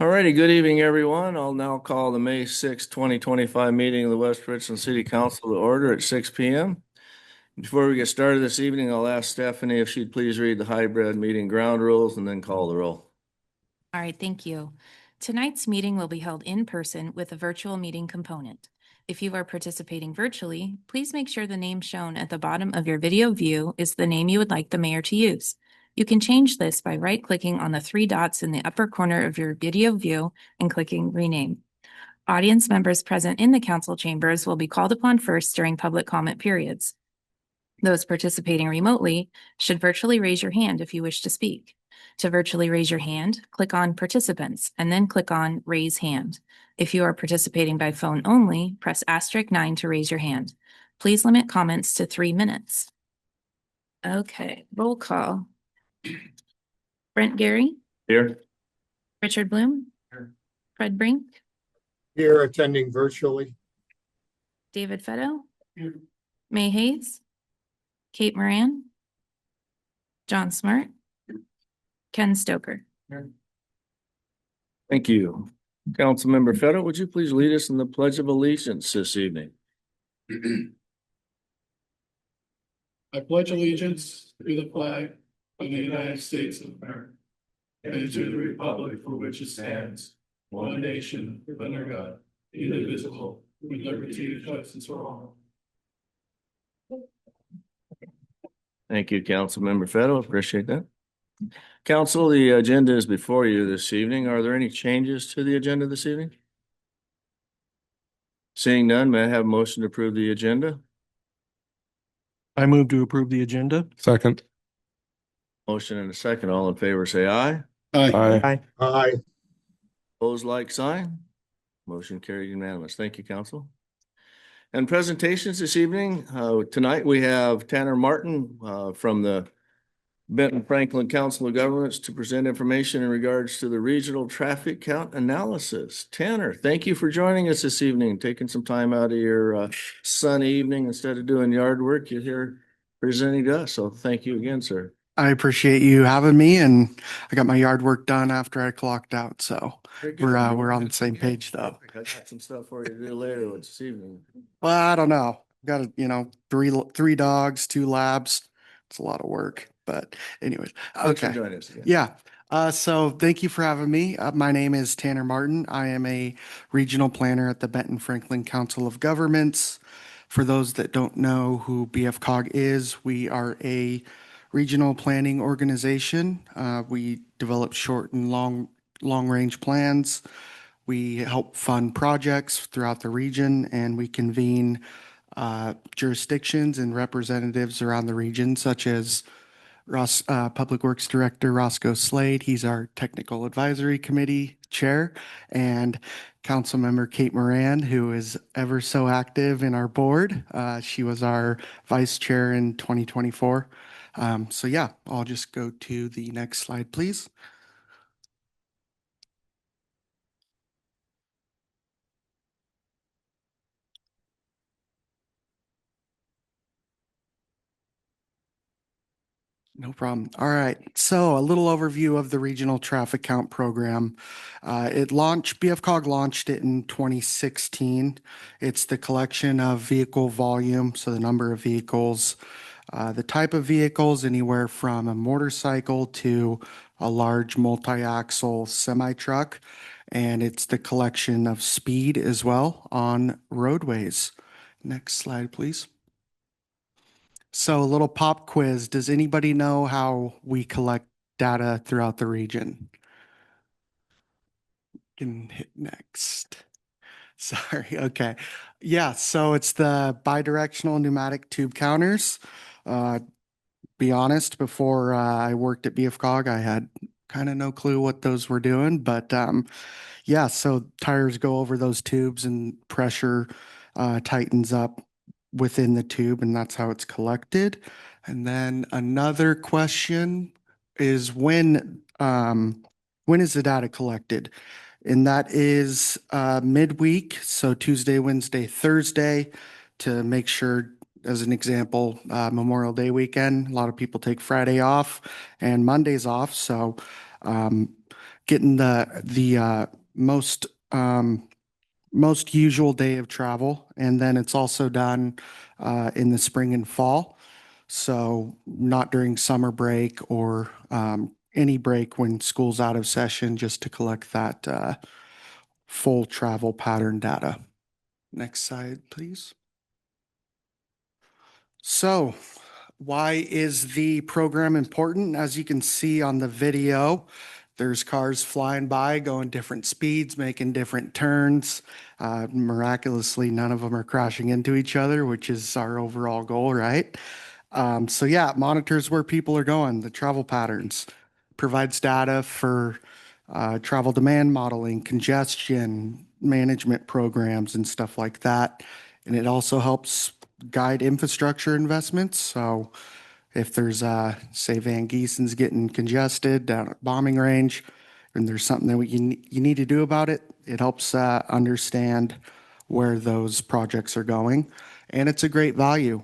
All righty, good evening, everyone. I'll now call the May 6, 2025 meeting of the West Richland City Council to order at 6 p.m. Before we get started this evening, I'll ask Stephanie if she'd please read the hybrid meeting ground rules and then call the roll. All right, thank you. Tonight's meeting will be held in person with a virtual meeting component. If you are participating virtually, please make sure the name shown at the bottom of your video view is the name you would like the mayor to use. You can change this by right-clicking on the three dots in the upper corner of your video view and clicking Rename. Audience members present in the council chambers will be called upon first during public comment periods. Those participating remotely should virtually raise your hand if you wish to speak. To virtually raise your hand, click on Participants and then click on Raise Hand. If you are participating by phone only, press *9 to raise your hand. Please limit comments to 3 minutes. Okay, roll call. Brent Gary, Here. Richard Bloom, Here. Fred Brink, Here attending virtually. David Fetto, Here. May Hayes, Kate Moran, John Smart, Ken Stoker. Thank you. Councilmember Fetto, would you please lead us in the Pledge of Allegiance this evening? I pledge allegiance to the flag of the United States of America and to the republic for which it stands, one nation, under God, indivisible, with liberty and justice for all. Thank you, Councilmember Fetto. Appreciate that. Council, the agenda is before you this evening. Are there any changes to the agenda this evening? Seeing none, may I have a motion to approve the agenda? I move to approve the agenda. Second. Motion and a second. All in favor, say aye. Aye. Aye. Opposed, like sign. Motion carried unanimous. Thank you, Council. And presentations this evening. Tonight we have Tanner Martin from the Benton Franklin Council of Governments to present information in regards to the regional traffic count analysis. Tanner, thank you for joining us this evening, taking some time out of your sunny evening instead of doing yard work. You're here presenting to us. So thank you again, sir. I appreciate you having me, and I got my yard work done after I clocked out. So we're on the same page, though. I got some stuff for you to do later this evening. Well, I don't know. Got three dogs, 2 labs. It's a lot of work, but anyways, Thanks for okay. joining us again. Yeah. So thank you for having me. My name is Tanner Martin. I am a regional planner at the Benton Franklin Council of Governments. For those that don't know who BFCOG is, we are a regional planning organization. We develop short and long range plans. We help fund projects throughout the region, and we convene jurisdictions and representatives around the region, such as Public Works Director Roscoe Slade. He's our Technical Advisory Committee Chair, and Councilmember Kate Moran, who is ever so active in our board. She was our Vice Chair in 2024. So yeah, I'll just go to the next slide, please. No problem. All right. So a little overview of the Regional Traffic Count Program. BFCOG launched it in 2016. It's the collection of vehicle volume, so the number of vehicles, the type of vehicles, anywhere from a motorcycle to a large multi-axle semi-truck. And it's the collection of speed as well on roadways. Next slide, please. So a little pop quiz. Does anybody know how we collect data throughout the region? Can hit next. Sorry. Okay. Yeah. So it's the bidirectional pneumatic tube counters. Be honest, before I worked at BFCOG, I had kind of no clue what those were doing, but yeah, so tires go over those tubes and pressure tightens up within the tube, and that's how it's collected. And then another question is when is the data collected? And that is midweek, so Tuesday, Wednesday, Thursday, to make sure, as an example, Memorial Day weekend, a lot of people take Friday off and Mondays off. So getting the most usual day of travel. And then it's also done in the spring and fall. So not during summer break or any break when school's out of session, just to collect that full travel pattern data. Next slide, please. So why is the program important? As you can see on the video, there's cars flying by, going different speeds, making different turns. Miraculously, none of them are crashing into each other, which is our overall goal, right? So yeah, it monitors where people are going, the travel patterns, provides data for travel demand modeling, congestion management programs and stuff like that. And it also helps guide infrastructure investments. So if there's say Van Giesen's getting congested down at bombing range and there's something that you need to do about it, it helps understand where those projects are going. And it's a great value.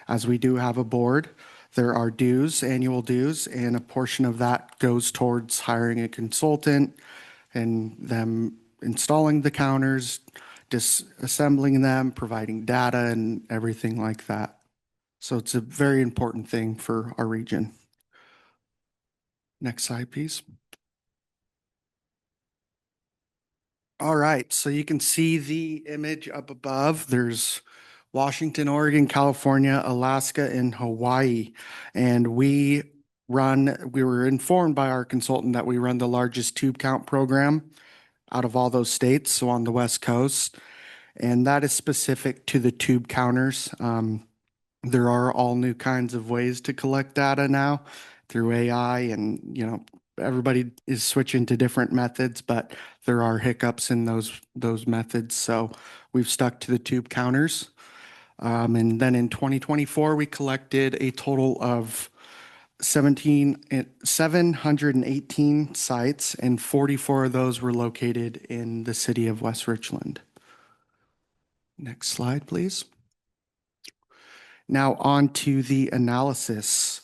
As we do have a board, there are dues, annual dues, and a portion of that goes towards hiring a consultant and them installing the counters, disassembling them, providing data and everything like that. So it's a very important thing for our region. Next slide, please. All right, so you can see the image up above. There's Washington, Oregon, California, Alaska, and Hawaii. And we were informed by our consultant that we run the largest tube count program out of all those states, so on the West Coast. And that is specific to the tube counters. There are all new kinds of ways to collect data now through AI, and everybody is switching to different methods, but there are hiccups in those methods. So we've stuck to the tube counters. And then in 2024, we collected a total of 718 sites, and 44 of those were located in the city of West Richland. Next slide, please. Now on to the analysis.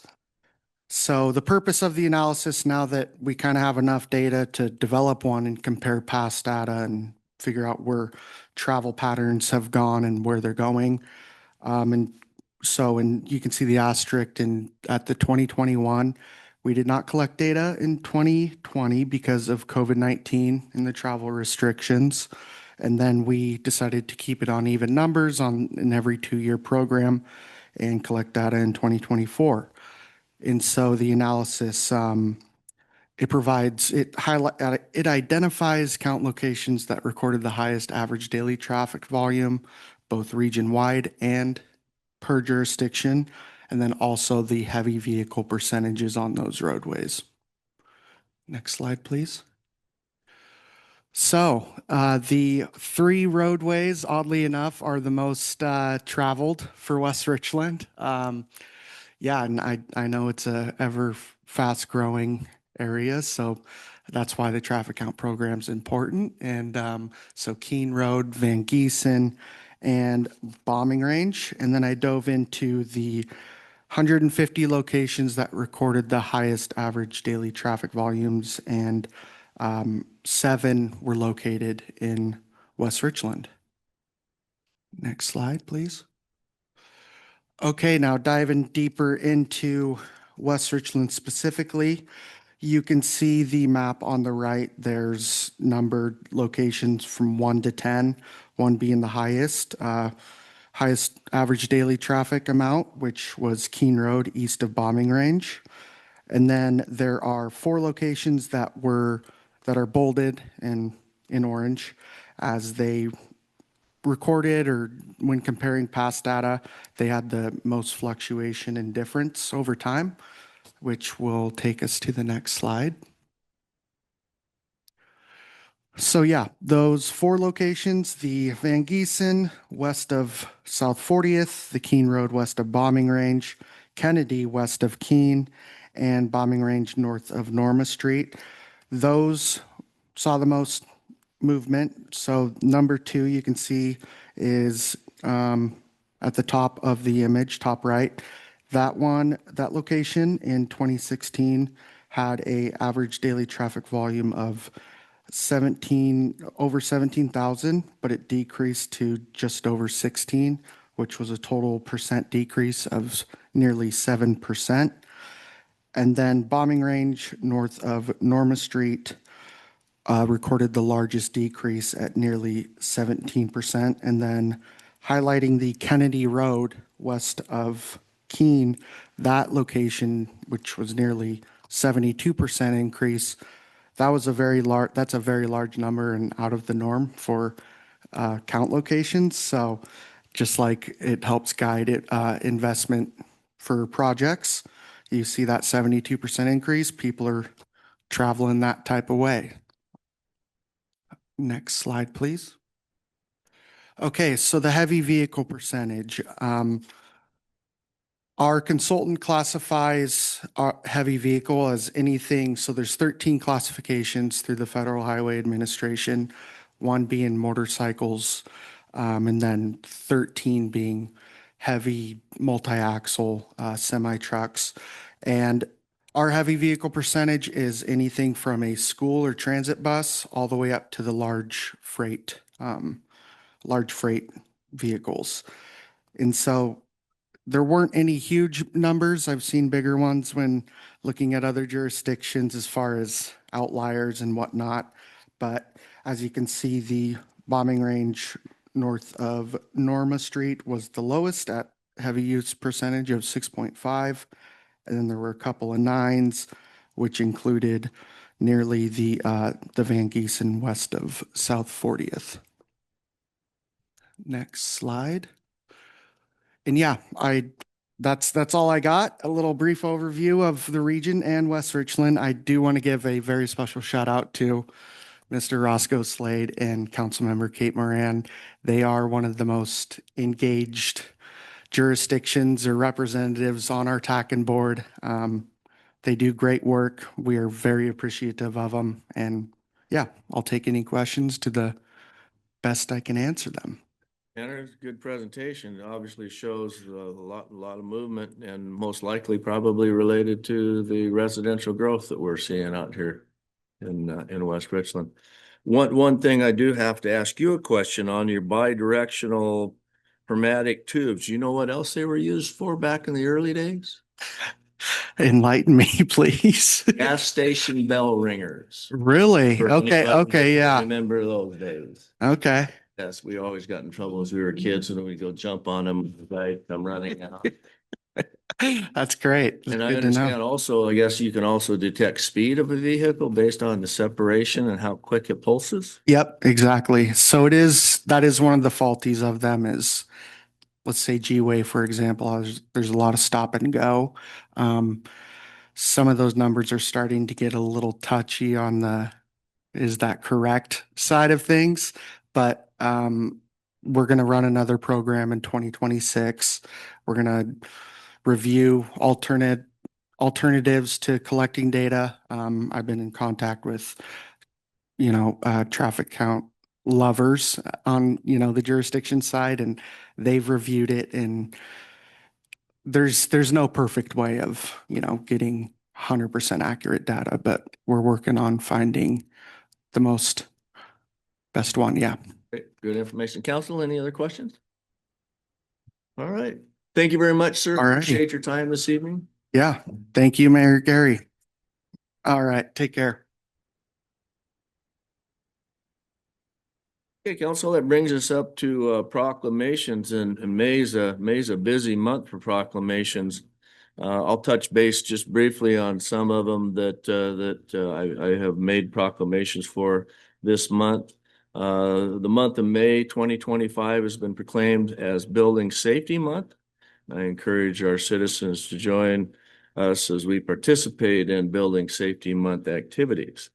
So the purpose of the analysis, now that we kind of have enough data to develop one and compare past data and figure out where travel patterns have gone and where they're going. And you can see the asterisk at the 2021, we did not collect data in 2020 because of COVID-19 and the travel restrictions. And then we decided to keep it on even numbers on an every 2-year program and collect data in 2024. And so the analysis, it identifies count locations that recorded the highest average daily traffic volume, both region-wide and per jurisdiction, and then also the heavy vehicle percentages on those roadways. Next slide, please. So the 3 roadways, oddly enough, are the most traveled for West Richland. Yeah, and I know it's a ever fast growing area, so that's why the traffic count program is important. And so Keene Road, Van Giesen, and Bombing Range. And then I dove into the 150 locations that recorded the highest average daily traffic volumes, and 7 were located in West Richland. Next slide, please. Okay, now diving deeper into West Richland specifically, you can see the map on the right. There's numbered locations from 1 to 10, 1 being the highest average daily traffic amount, which was Keene Road east of Bombing Range. And then there are 4 locations that are bolded and in orange as they recorded, or when comparing past data, they had the most fluctuation and difference over time, which will take us to the next slide. So yeah, those 4 locations, the Van Giesen west of South 40th, the Keene Road west of Bombing Range, Kennedy west of Keene, and Bombing Range north of Norma Street. Those saw the most movement. So number 2 you can see is at the top of the image, top right. That location in 2016 had a average daily traffic volume of over 17,000, but it decreased to just over 16, which was a total percent decrease of nearly 7%. And then bombing range north of Norma Street recorded the largest decrease at nearly 17%. And then highlighting the Kennedy Road west of Keene, that location, which was nearly 72% increase, that's a very large number and out of the norm for count locations. So just like it helps guide investment for projects, you see that 72% increase, people are traveling that type of way. Next slide, please. Okay, so the heavy vehicle percentage. Our consultant classifies our heavy vehicle as anything, so there's 13 classifications through the Federal Highway Administration, one being motorcycles, and then 13 being heavy multi-axle semi-trucks. And our heavy vehicle percentage is anything from a school or transit bus all the way up to the large freight vehicles. And so there weren't any huge numbers. I've seen bigger ones when looking at other jurisdictions as far as outliers and whatnot. But as you can see, the bombing range north of Norma Street was the lowest at heavy use percentage of 6.5. And then there were a couple of 9s, which included nearly the Van Giesen west of South 40th. Next slide. And yeah, that's all I got. A little brief overview of the region and West Richland. I do want to give a very special shout out to Mr. Roscoe Slade and Councilmember Kate Moran. They are one of the most engaged jurisdictions or representatives on our TACN board. They do great work. We are very appreciative of them. And yeah, I'll take any questions to the best I can answer them. Tanner, good presentation. It obviously shows a lot of movement and most likely probably related to the residential growth that we're seeing out here in West Richland. One thing I do have to ask you a question on your bidirectional pneumatic tubes. You know what else they were used for back in the early days? Enlighten me, please. Gas station bell ringers. Really? For Okay, anybody okay, that yeah. Remember those days? Okay. Yes, we always got in trouble as we were kids and we go jump on them, right? I'm running out. That's great. That's And I good to know. understand also, I guess you can also detect speed of a vehicle based on the separation and how quick it pulses. Yep, exactly. So that is one of the faulties of them is, let's say G-Way, for example, there's a lot of stop and go. Some of those numbers are starting to get a little touchy on is that correct side of things? But we're going to run another program in 2026. We're going to review alternatives to collecting data. I've been in contact with, traffic count lovers on, the jurisdiction side, and they've reviewed it, and there's no perfect way of, getting 100% accurate data, but we're working on finding the best one. Yeah. Great. Good information. Council, any other questions? All right. Thank you very much, sir. All righty. Appreciate your time this evening. Yeah. Thank you, Mayor Gary. All right. Take care. Okay, council, that brings us up to proclamations, and May's a busy month for proclamations. I'll touch base just briefly on some of them that I have made proclamations for this month. The month of May 2025 has been proclaimed as Building Safety Month. I encourage our citizens to join us as we participate in Building Safety Month activities.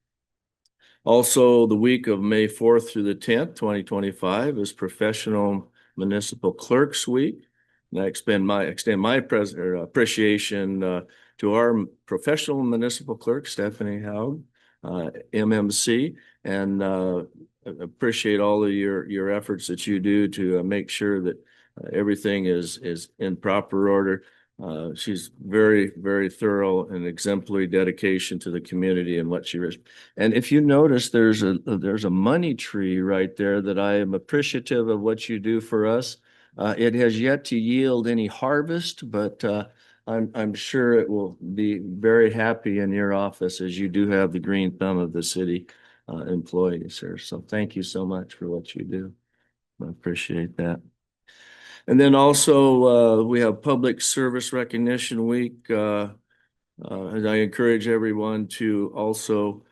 Also, the week of May 4th through the 10th, 2025 is Professional Municipal Clerks Week. And I extend my appreciation to our professional municipal clerk, Stephanie Haug, MMC, and appreciate all of your efforts that you do to make sure that everything is in proper order. She's very, very thorough and exemplary dedication to the community and what she is. And if you notice, there's a money tree right there that I am appreciative of what you do for us. It has yet to yield any harvest, but I'm sure it will be very happy in your office as you do have the green thumb of the city employees here. So thank you so much for what you do. I appreciate that. And then also, we have Public Service Recognition Week. And I encourage everyone to also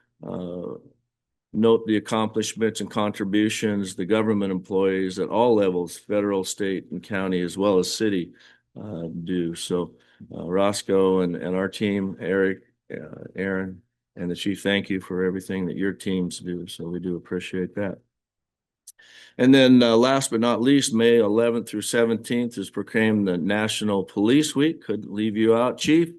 note the accomplishments and contributions the government employees at all levels, federal, state, and county, as well as city, do. So Roscoe and our team, Eric, Aaron, and the chief, thank you for everything that your teams do. So we do appreciate that. And then last but not least, May 11th through 17th is proclaimed the National Police Week. Couldn't leave you out, Chief,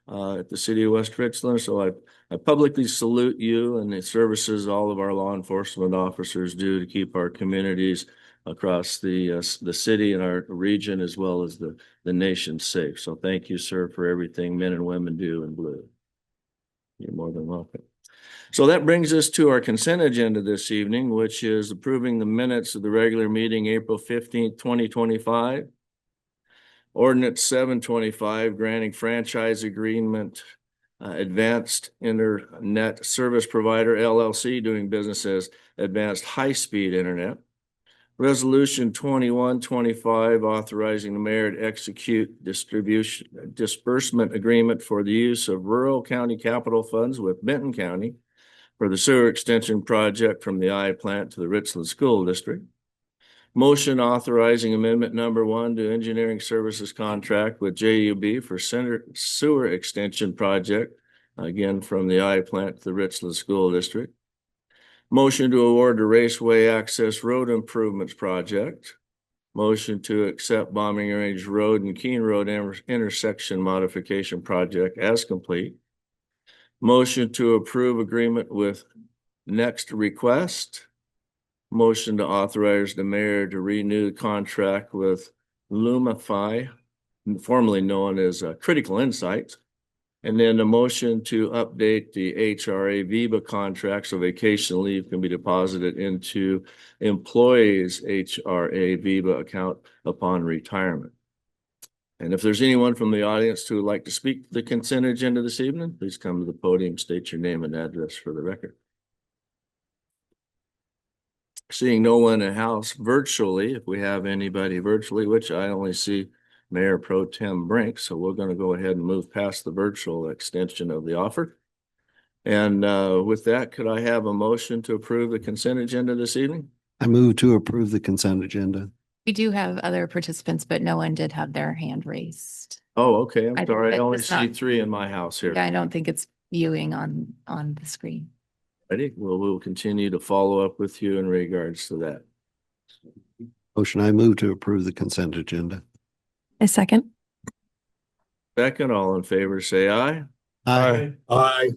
at the city of West Richland. So I publicly salute you and the services all of our law enforcement officers do to keep our communities across the city and our region, as well as the nation, safe. So thank you, sir, for everything men and women do in blue. You're more than welcome. So that brings us to our consent agenda this evening, which is approving the minutes of the regular meeting, April 15th, 2025. Ordinance 725, granting franchise agreement, Advanced Internet Service Provider LLC, doing business as Advanced High Speed Internet. Resolution 2125, authorizing the mayor to execute disbursement agreement for the use of rural county capital funds with Benton County for the sewer extension project from the I plant to the Richland School District. Motion authorizing amendment number 1 to engineering services contract with JUB for sewer extension project, again from the I plant to the Richland School District. Motion to award the Raceway Access Road Improvements Project. Motion to accept Bombing Range Road and Keene Road intersection modification project as complete. Motion to approve agreement with Next Request. Motion to authorize the mayor to renew the contract with Lumify, formerly known as Critical Insights. And then a motion to update the HRA VIBA contract so vacation leave can be deposited into employees' HRA VIBA account upon retirement. And if there's anyone from the audience who would like to speak to the consent agenda this evening, please come to the podium, state your name and address for the record. Seeing no one in house virtually, if we have anybody virtually, which I only see Mayor Pro Tem Brink, so we're going to go ahead and move past the virtual extension of the offer. And with that, could I have a motion to approve the consent agenda this evening? I move to approve the consent agenda. We do have other participants, but no one did have their hand raised. Oh, okay. I'm I think sorry. I that only it's see not- 3 in my house here. Yeah, I don't think it's viewing on the screen. Ready? Well, we'll continue to follow up with you in regards to that. Motion, I move to approve the consent agenda. A second. Second, all in favor, say aye. Aye. Aye.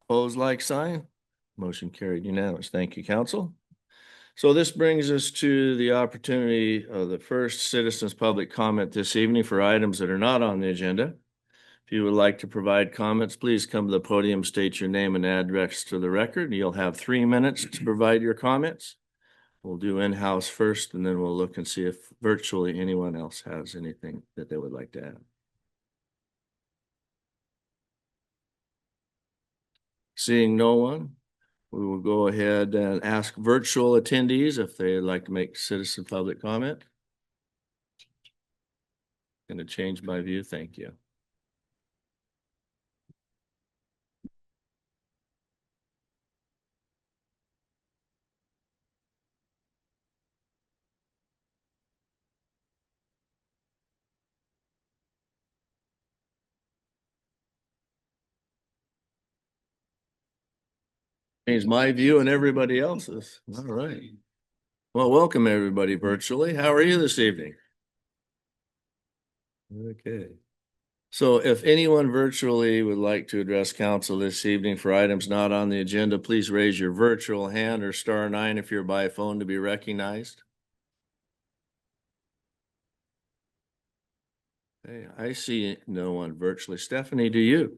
Opposed, like sign. Motion carried unanimous. Thank you, council. So this brings us to the opportunity of the first citizens' public comment this evening for items that are not on the agenda. If you would like to provide comments, please come to the podium, state your name and address to the record. You'll have 3 minutes to provide your comments. We'll do in-house first, and then we'll look and see if virtually anyone else has anything that they would like to add. Seeing no one, we will go ahead and ask virtual attendees if they'd like to make citizen public comment. Going to change my view. Thank you. Change my view and everybody else's. All right. Well, welcome everybody virtually. How are you this evening? Okay. So if anyone virtually would like to address council this evening for items not on the agenda, please raise your virtual hand or *9 if you're by phone to be recognized. Okay, I see no one virtually. Stephanie, do you?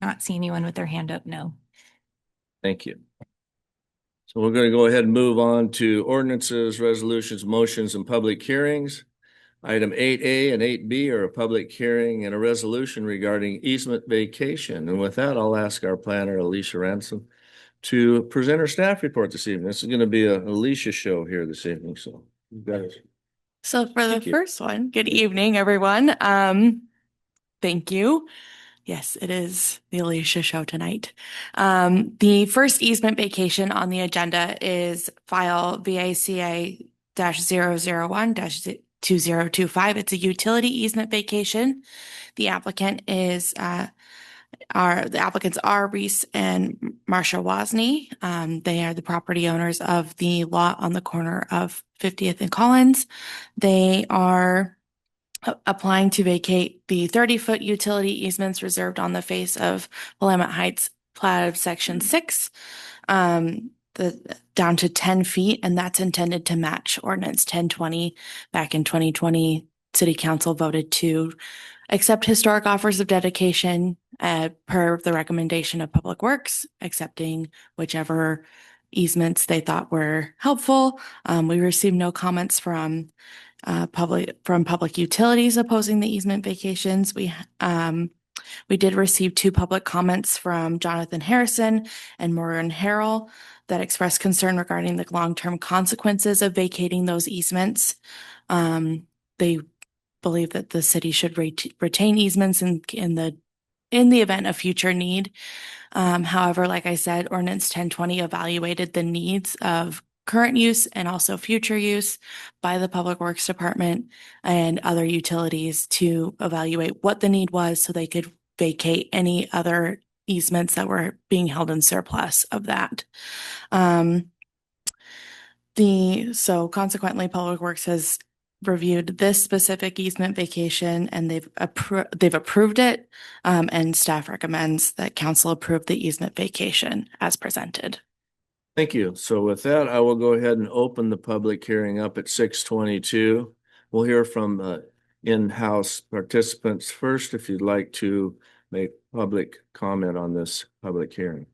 Not see anyone with their hand up, no. Thank you. So we're going to go ahead and move on to ordinances, resolutions, motions, and public hearings. Item 8A and 8B are a public hearing and a resolution regarding easement vacation. And with that, I'll ask our planner, Alicia Ransom, to present her staff report this evening. This is going to be a Alicia show here this evening, so you guys. So for the Thank you. first one, good evening, everyone. Thank you. Yes, it is the Alicia show tonight. The first easement vacation on the agenda is file VACA-001-2025. It's a utility easement vacation. The applicants are Reese and Marsha Wozni. They are the property owners of the lot on the corner of 50th and Collins. They are applying to vacate the 30-foot utility easements reserved on the face of Willamette Heights plat of Section 6, down to 10 feet, and that's intended to match Ordinance 1020. Back in 2020, City Council voted to accept historic offers of dedication per the recommendation of Public Works, accepting whichever easements they thought were helpful. We received no comments from public utilities opposing the easement vacations. We did receive 2 public comments from Jonathan Harrison and Maureen Harrell that expressed concern regarding the long-term consequences of vacating those easements. They believe that the city should retain easements in the event of future need. However, like I said, Ordinance 1020 evaluated the needs of current use and also future use by the Public Works Department and other utilities to evaluate what the need was so they could vacate any other easements that were being held in surplus of that. So consequently, Public Works has reviewed this specific easement vacation and they've approved it, and staff recommends that council approve the easement vacation as presented. Thank you. So with that, I will go ahead and open the public hearing up at 6:22. We'll hear from in-house participants first if you'd like to make public comment on this public hearing.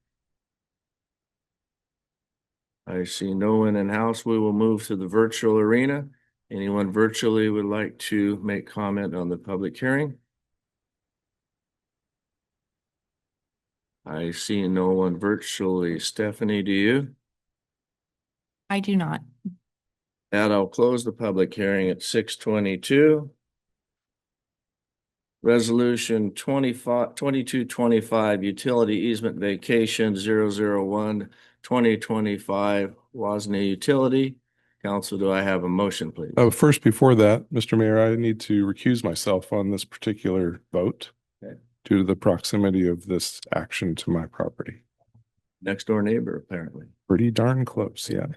I see no one in-house. We will move to the virtual arena. Anyone virtually would like to make comment on the public hearing? I see no one virtually. Stephanie, do you? I do not. And I'll close the public hearing at 6:22. Resolution 2225, utility easement vacation 001-2025, Wozni Utility. Council, do I have a motion, please? First, before that, Mr. Mayor, I need to recuse myself on this particular vote Okay. due to the proximity of this action to my property. Next door neighbor, apparently. Pretty darn close, yeah.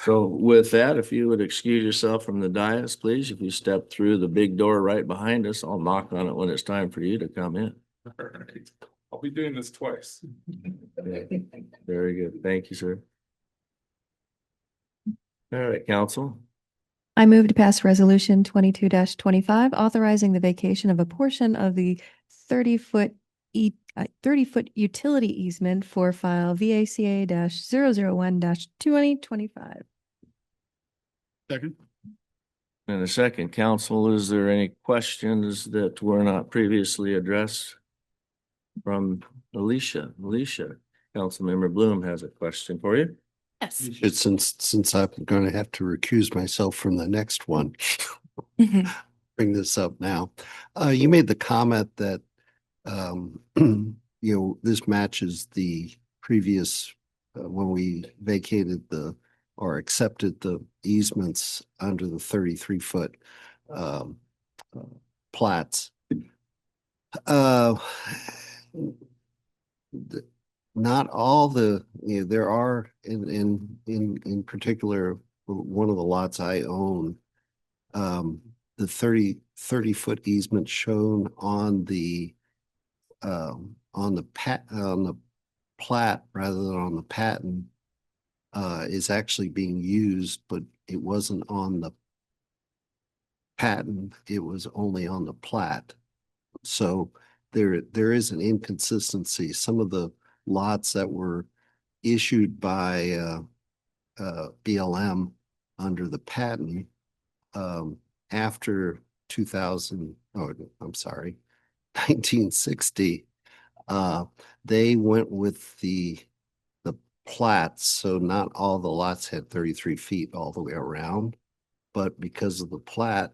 So with that, if you would excuse yourself from the dais, please, if you step through the big door right behind us, I'll knock on it when it's time for you to come in. All right. I'll be doing this twice. Okay. Very good. Thank you, sir. All right, council. I move to pass resolution 22-25, authorizing the vacation of a portion of the 30-foot utility easement for file VACA-001-2025. Second. In a second, council, is there any questions that were not previously addressed from Alicia? Alicia, Councilmember Bloom has a question for you. Yes. It's since I'm going to have to recuse myself from the next one, Mhm. bring this up now. You made the comment that, this matches the previous, when we vacated or accepted the easements under the 33-foot plats. Not all there are in particular, one of the lots I own, the 30-foot easement shown on the plat rather than on the patent is actually being used, but it wasn't on the patent, it was only on the plat. So there is an inconsistency. Some of the lots that were issued by BLM under the patent after 2000, oh, I'm sorry, 1960, they went with the plats, so not all the lots had 33 feet all the way around, but because of the plat,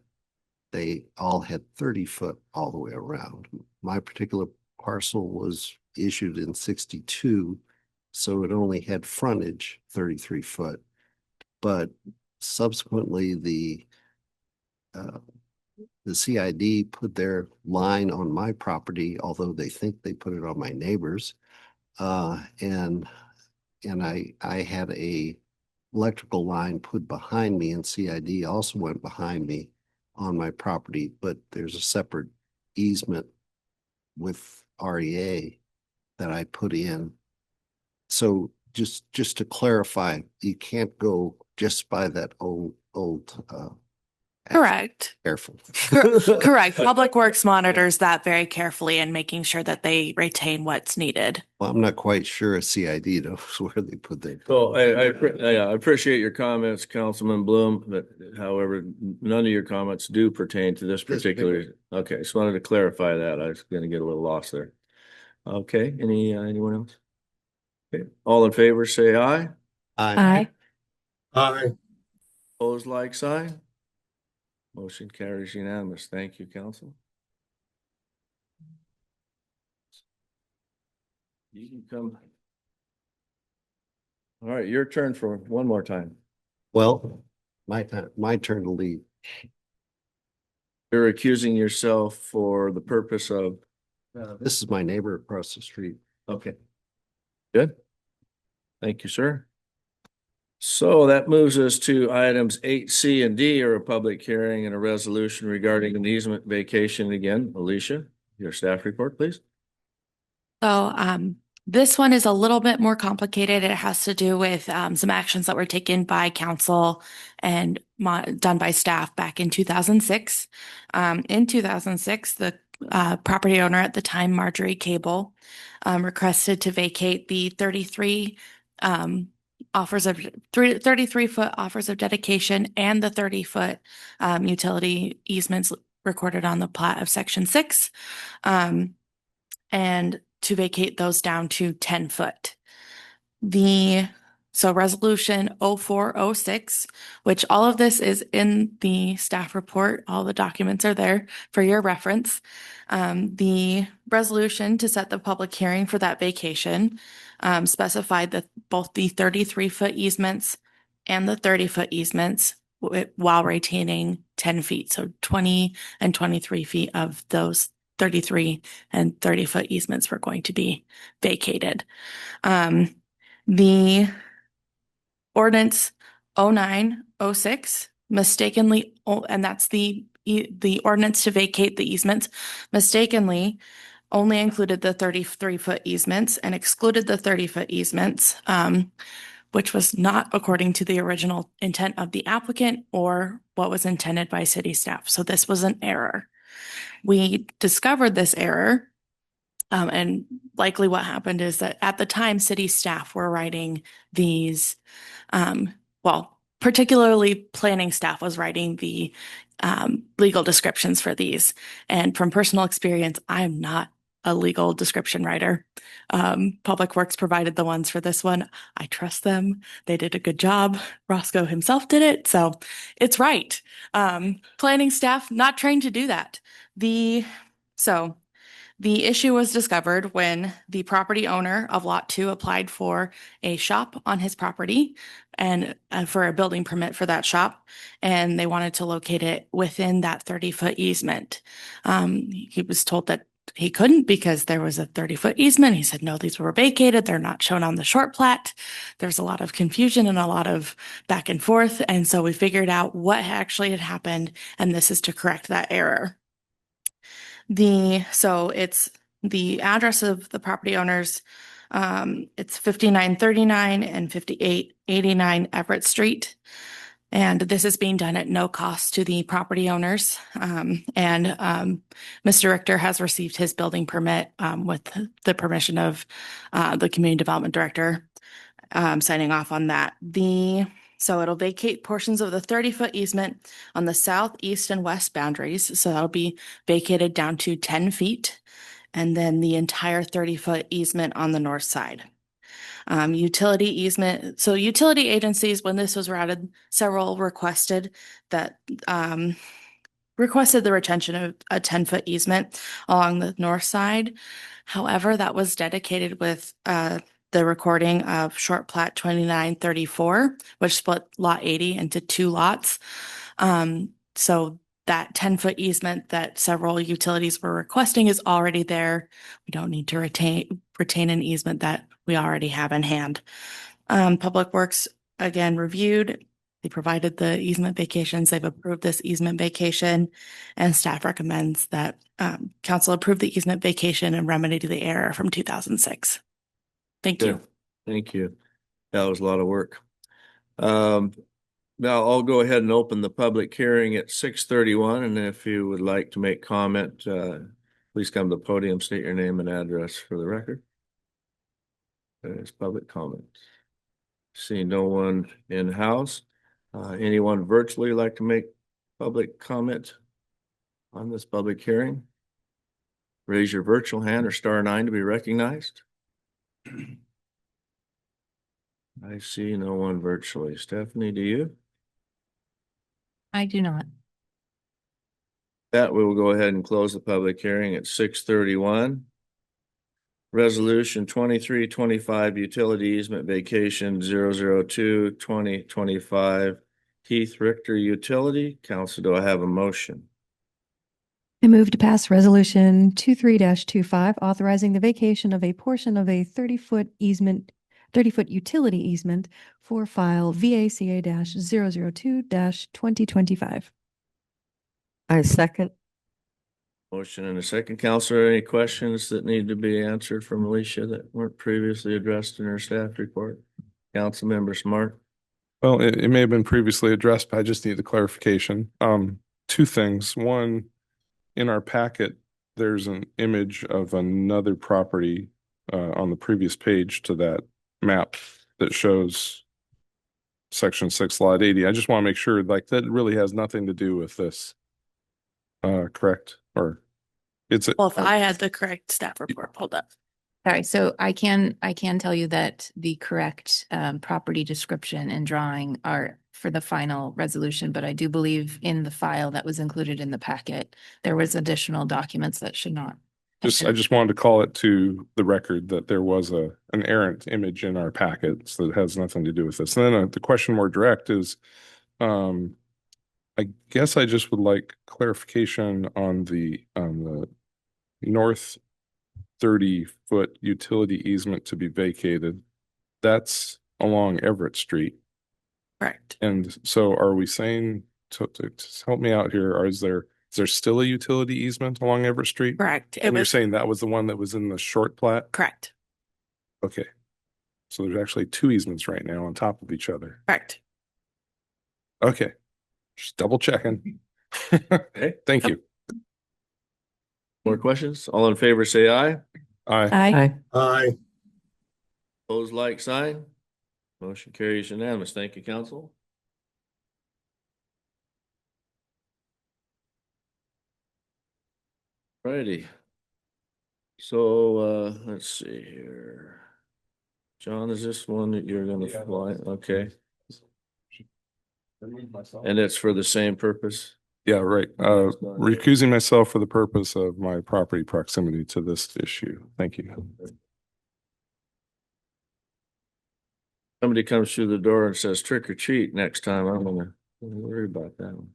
they all had 30 foot all the way around. My particular parcel was issued in 62, so it only had frontage 33 foot. But subsequently, the CID put their line on my property, although they think they put it on my neighbor's. And I had a electrical line put behind me, and CID also went behind me on my property, but there's a separate easement with REA that I put in. So just to clarify, you can't go just by that old Correct. careful. Correct. Public Works monitors that very carefully and making sure that they retain what's needed. Well, I'm not quite sure a CID knows where they put their. So I appreciate your comments, Councilman Bloom, but however, none of your comments do pertain to this particular. Okay, just wanted to clarify that. I was gonna get a little lost there. Okay, anyone else? Okay, all in favor, say aye. Aye. Aye. Opposed, like sign. Motion carries unanimous. Thank you, council. You can come. All right, your turn for one more time. Well, my turn to lead. You're accusing yourself for the purpose of. This is my neighbor across the street. Okay. Good. Thank you, sir. So that moves us to items 8C and D, or a public hearing and a resolution regarding an easement vacation. Again, Alicia, your staff report, please. So this one is a little bit more complicated. It has to do with some actions that were taken by council and done by staff back in 2006. In 2006, the property owner at the time, Marjorie Cable, requested to vacate the 33 foot offers of dedication and the 30-foot utility easements recorded on the plat of Section 6, and to vacate those down to 10 foot. So resolution 0406, which all of this is in the staff report, all the documents are there for your reference. The resolution to set the public hearing for that vacation specified that both the 33-foot easements and the 30-foot easements while retaining 10 feet. So 20 and 23 feet of those 33 and 30-foot easements were going to be vacated. The ordinance 0906 mistakenly, and that's the ordinance to vacate the easements, mistakenly only included the 33-foot easements and excluded the 30-foot easements, which was not according to the original intent of the applicant or what was intended by city staff. So this was an error. We discovered this error, and likely what happened is that at the time, city staff were writing these, particularly planning staff was writing the legal descriptions for these. And from personal experience, I'm not a legal description writer. Public Works provided the ones for this one. I trust them. They did a good job. Roscoe himself did it, so it's right. Planning staff not trained to do that. The issue was discovered when the property owner of Lot 2 applied for a shop on his property and for a building permit for that shop, and they wanted to locate it within that 30-foot easement. He was told that he couldn't because there was a 30-foot easement. He said, no, these were vacated. They're not shown on the short plat. There's a lot of confusion and a lot of back and forth. And so we figured out what actually had happened, and this is to correct that error. So it's the address of the property owners. It's 5939 and 5889 Everett Street. And this is being done at no cost to the property owners. Mr. Richter has received his building permit with the permission of the Community Development Director signing off on that. So it'll vacate portions of the 30-foot easement on the south, east, and west boundaries. So that'll be vacated down to 10 feet. And then the entire 30-foot easement on the north side. Utility easement. So utility agencies, when this was routed, several requested the retention of a 10-foot easement along the north side. However, that was dedicated with the recording of short plat 2934, which split lot 80 into 2 lots. So that 10-foot easement that several utilities were requesting is already there. We don't need to retain an easement that we already have in hand. Public Works, again, reviewed. They provided the easement vacations. They've approved this easement vacation, and staff recommends that council approve the easement vacation and remedy to the error from 2006. Thank you. Thank you. That was a lot of work. Now I'll go ahead and open the public hearing at 6:31, and if you would like to make comment, please come to the podium, state your name and address for the record. There's public comment. See no one in-house. Anyone virtually like to make public comment on this public hearing? Raise your virtual hand or *9 to be recognized. I see no one virtually. Stephanie, do you? I do not. That we will go ahead and close the public hearing at 6:31. Resolution 2325 utility easement vacation 002-2025 Keith Richter Utility. Council, do I have a motion? I move to pass resolution 23-25, authorizing the vacation of a portion of a 30-foot utility easement for file VACA-002-2025. I second. Motion and a second. Counselor, any questions that need to be answered from Alicia that weren't previously addressed in her staff report? Councilmember Smart. Well, it may have been previously addressed, but I just need the clarification. 2 things. One, in our packet, there's an image of another property on the previous page to that map that shows section 6 lot 80. I just want to make sure like that really has nothing to do with this. Correct? Or it's Well, if I had the correct staff report pulled up. All right, so I can tell you that the correct property description and drawing are for the final resolution, but I do believe in the file that was included in the packet, there was additional documents that should not. I just wanted to call it to the record that there was an errant image in our packets that has nothing to do with this. And then the question more direct is, I guess I just would like clarification on the north 30-foot utility easement to be vacated. That's along Everett Street. Correct. And so are we saying, to help me out here, is there still a utility easement along Everett Street? Correct. And you're saying that was the one that was in the short plat? Correct. Okay. So there's actually 2 easements right now on top of each other. Correct. Okay. Just double checking. Okay. Thank you. More questions? All in favor, say aye. Aye. Aye. Aye. Opposed, like sign. Motion carries unanimous. Thank you, council. Righty. So, let's see here. John, is this one that you're gonna fly? Okay. And it's for the same purpose? Yeah, right. Recusing myself for the purpose of my property proximity to this issue. Thank you. Somebody comes through the door and says trick or treat next time, I'm gonna worry about that one.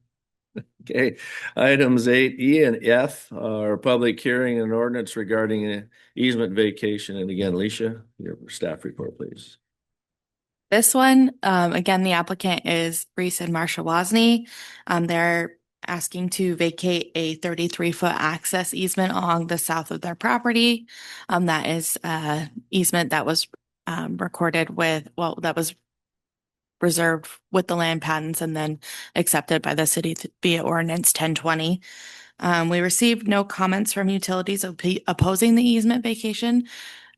Okay, items 8E and F are public hearing and ordinance regarding easement vacation. And again, Alicia, your staff report, please. This one, again, the applicant is Reese and Marsha Wozni. They're asking to vacate a 33-foot access easement along the south of their property. That is easement that was recorded with, that was reserved with the land patents and then accepted by the city via ordinance 1020. We received no comments from utilities opposing the easement vacation.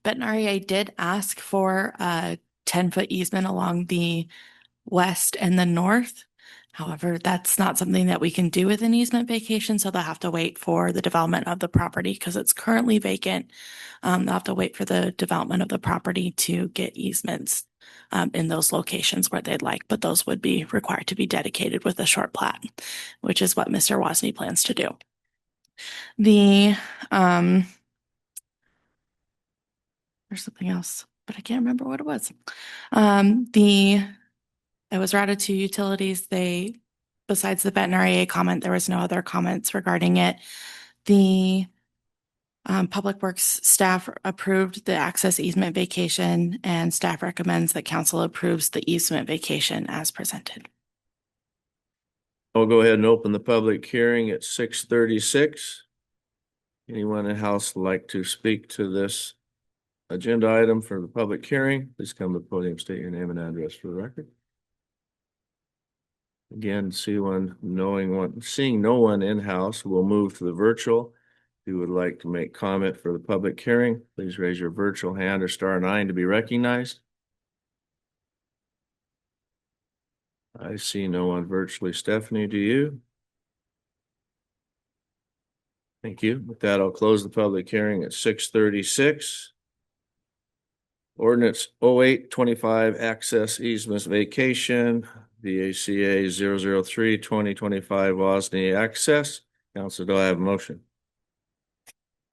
Benton REA did ask for a 10-foot easement along the west and the north. However, that's not something that we can do with an easement vacation, so they'll have to wait for the development of the property because it's currently vacant. They'll have to wait for the development of the property to get easements in those locations where they'd like, but those would be required to be dedicated with a short plat, which is what Mr. Wozni plans to do. There's something else, but I can't remember what it was. It was routed to utilities. Besides the Benton REA comment, there was no other comments regarding it. The Public Works staff approved the access easement vacation, and staff recommends that council approves the easement vacation as presented. I'll go ahead and open the public hearing at 6:36. Anyone in the house would like to speak to this agenda item for the public hearing, please come to the podium, state your name and address for the record. Again, seeing no one in-house, we'll move to the virtual. If you would like to make comment for the public hearing, please raise your virtual hand or *9 to be recognized. I see no one virtually. Stephanie, do you? Thank you. With that, I'll close the public hearing at 6:36. Ordinance 0825 access easements vacation, VACA 003-2025 Wozni access. Council, do I have a motion?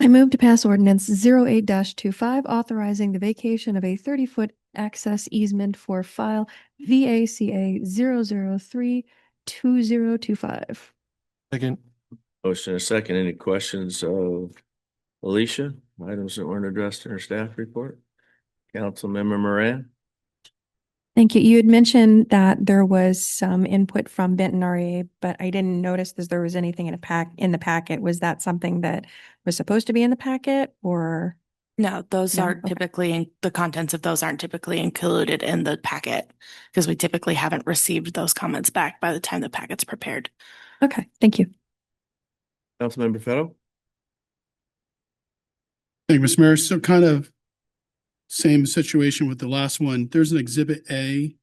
I move to pass ordinance 08-25 authorizing the vacation of a 30-foot access easement for file VACA 003-2025. Second. Motion and a second. Any questions of Alicia? Items that weren't addressed in her staff report? Councilmember Moran? Thank you. You had mentioned that there was some input from Benton REA, but I didn't notice that there was anything in the packet. Was that something that was supposed to be in the packet, or? No, those No? aren't Okay. typically, the contents of those aren't typically included in the packet because we typically haven't received those comments back by the time the packet's prepared. Okay, thank you. Councilmember Fetto? Thank you, Mr. Mayor. So kind of same situation with the last one. There's an exhibit A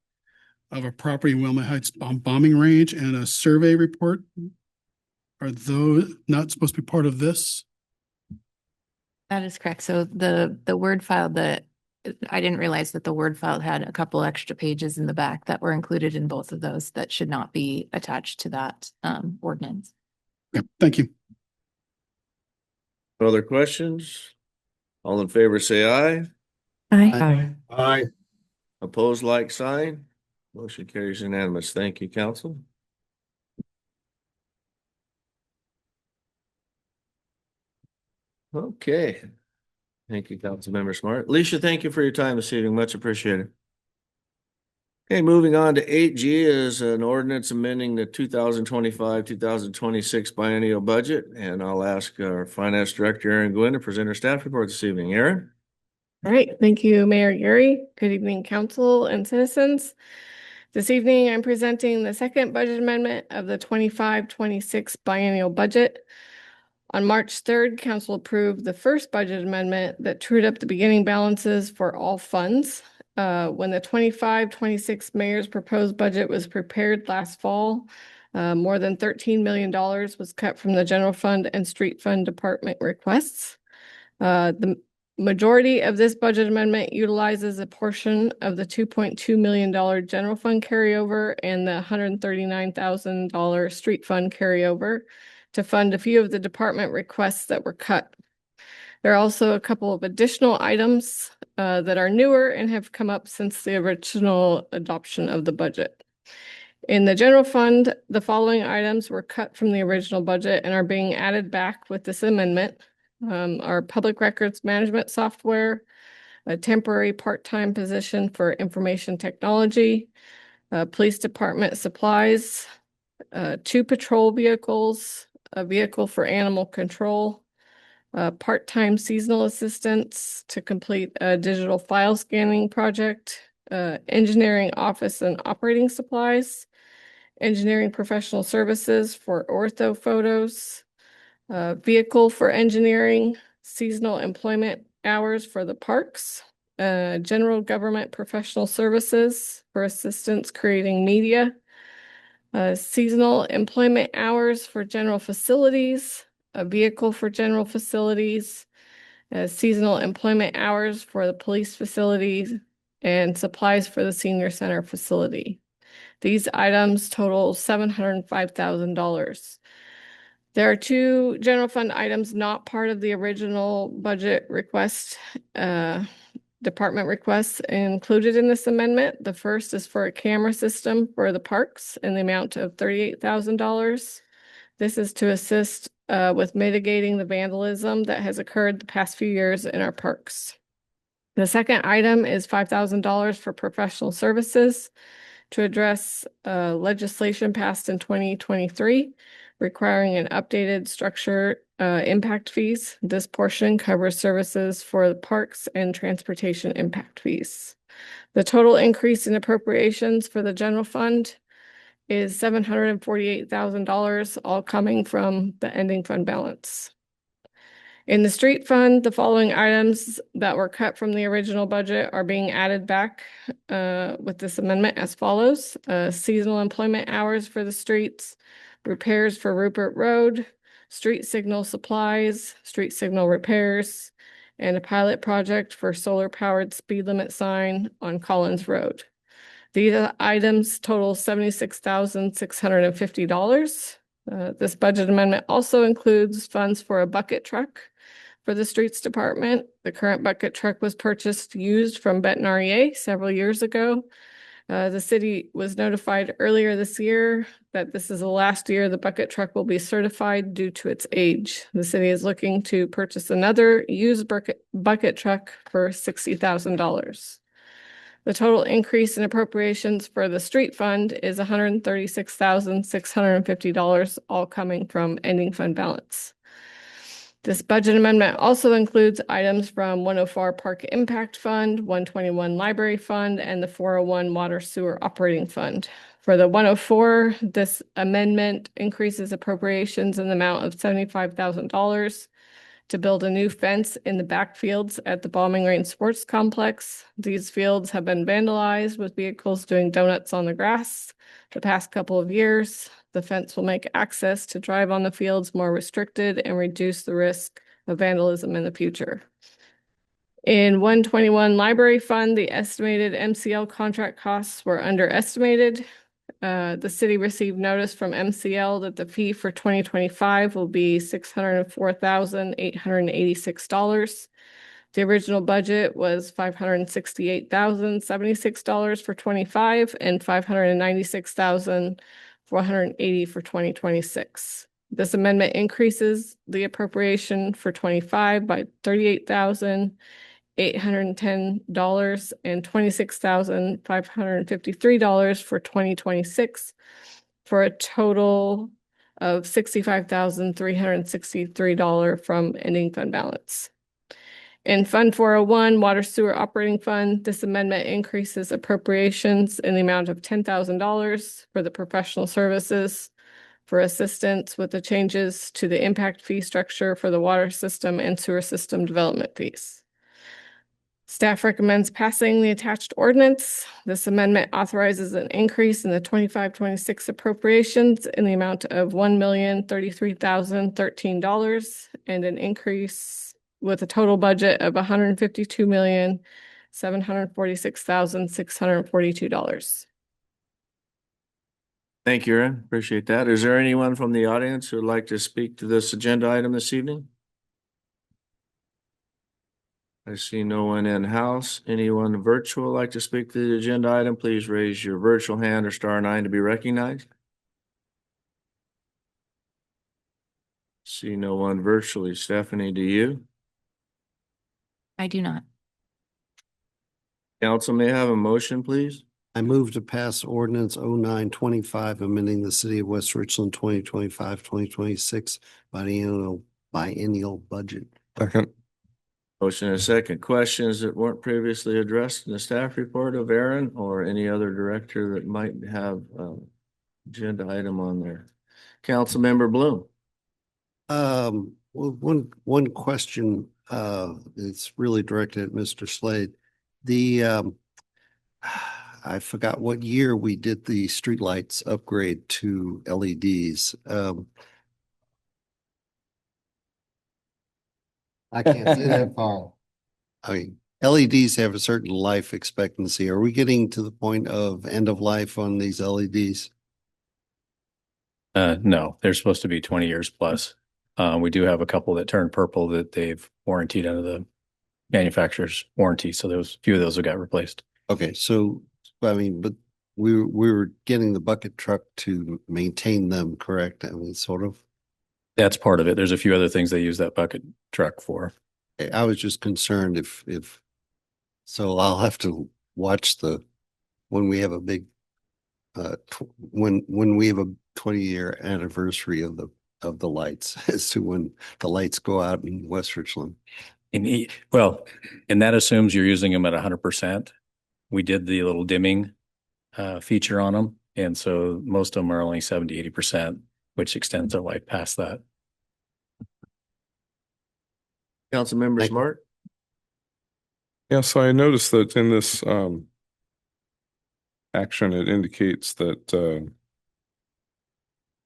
of a property in Wilmette Heights bombing range and a survey report. Are those not supposed to be part of this? That is correct. So the Word file I didn't realize that the Word file had a couple extra pages in the back that were included in both of those that should not be attached to that ordinance. Okay, thank you. Other questions? All in favor, say aye. Aye. Aye. Opposed, like sign. Motion carries unanimous. Thank you, council. Okay. Thank you, Councilmember Smart. Alicia, thank you for your time this evening. Much appreciated. Okay, moving on to 8G is an ordinance amending the 2025-2026 biennial budget. And I'll ask our Finance Director, Aaron Gwynn, to present her staff report this evening. Aaron? All right, thank you, Mayor Yuri. Good evening, council and citizens. This evening, I'm presenting the second budget amendment of the 25-26 biennial budget. On March 3rd, council approved the first budget amendment that trued up the beginning balances for all funds. When the 25-26 mayor's proposed budget was prepared last fall, more than $13 million was cut from the general fund and street fund department requests. The majority of this budget amendment utilizes a portion of the $2.2 million general fund carryover and the $139,000 street fund carryover to fund a few of the department requests that were cut. There are also a couple of additional items that are newer and have come up since the original adoption of the budget. In the general fund, the following items were cut from the original budget and are being added back with this amendment. Our public records management software, a temporary part-time position for information technology, police department supplies, 2 patrol vehicles, a vehicle for animal control, part-time seasonal assistants to complete a digital file scanning project, engineering office and operating supplies, engineering professional services for ortho photos, vehicle for engineering, seasonal employment hours for the parks, general government professional services for assistance creating media, seasonal employment hours for general facilities, a vehicle for general facilities, seasonal employment hours for the police facilities, and supplies for the senior center facility. These items total $705,000. There are two general fund items not part of the original budget request, department requests included in this amendment. The first is for a camera system for the parks in the amount of $38,000. This is to assist with mitigating the vandalism that has occurred the past few years in our parks. The second item is $5,000 for professional services to address legislation passed in 2023 requiring an updated structure impact fees. This portion covers services for the parks and transportation impact fees. The total increase in appropriations for the general fund is $748,000, all coming from the ending fund balance. In the street fund, the following items that were cut from the original budget are being added back with this amendment as follows. Seasonal employment hours for the streets, repairs for Rupert Road, street signal supplies, street signal repairs, and a pilot project for solar-powered speed limit sign on Collins Road. These items total $76,650. This budget amendment also includes funds for a bucket truck for the streets department. The current bucket truck was purchased used from Benton REA several years ago. The city was notified earlier this year that this is the last year the bucket truck will be certified due to its age. The city is looking to purchase another used bucket truck for $60,000. The total increase in appropriations for the street fund is $136,650, all coming from ending fund balance. This budget amendment also includes items from 104 Park Impact Fund, 121 Library Fund, and the 401 Water Sewer Operating Fund. For the 104, this amendment increases appropriations in the amount of $75,000 to build a new fence in the backfields at the Bombing Range Sports Complex. These fields have been vandalized with vehicles doing donuts on the grass the past couple of years. The fence will make access to drive on the fields more restricted and reduce the risk of vandalism in the future. In 121 Library Fund, the estimated MCL contract costs were underestimated. The city received notice from MCL that the fee for 2025 will be $604,886. The original budget was $568,076 for 25 and $596,480 for 2026. This amendment increases the appropriation for 25 by $38,810 and $26,553 for 2026 for a total of $65,363 from ending fund balance. In Fund 401, Water Sewer Operating Fund, this amendment increases appropriations in the amount of $10,000 for the professional services for assistance with the changes to the impact fee structure for the water system and sewer system development fees. Staff recommends passing the attached ordinance. This amendment authorizes an increase in the 25-26 appropriations in the amount of $1,033,013 and an increase with a total budget of $152,746,642. Thank you, Erin. Appreciate that. Is there anyone from the audience who would like to speak to this agenda item this evening? I see no one in-house. Anyone virtual like to speak to the agenda item? Please raise your virtual hand or *9 to be recognized. See no one virtually. Stephanie, do you? I do not. Council may I have a motion, please. I move to pass ordinance 0925, amending the city of West Richland 2025-2026 biennial budget. Second. Motion and a second. Questions that weren't previously addressed in the staff report of Aaron or any other director that might have agenda item on there? Councilmember Bloom. Well, one question, it's really directed at Mr. Slade. I forgot what year we did the streetlights upgrade to LEDs. I can't see that far. I mean, LEDs have a certain life expectancy. Are we getting to the point of end of life on these LEDs? No, they're supposed to be 20 years plus. We do have a couple that turn purple that they've warranted under the manufacturer's warranty. So there was a few of those that got replaced. Okay, so I mean, but we were getting the bucket truck to maintain them, correct? I mean, sort of. That's part of it. There's a few other things they use that bucket truck for. I was just concerned if so I'll have to watch when we have a big when we have a 20-year anniversary of the lights as to when the lights go out in West Richland. And that assumes you're using them at 100%. We did the little dimming feature on them. And so most of them are only 70, 80%, which extends their life past that. Councilmember Smart. Yeah, so I noticed that in this action, it indicates that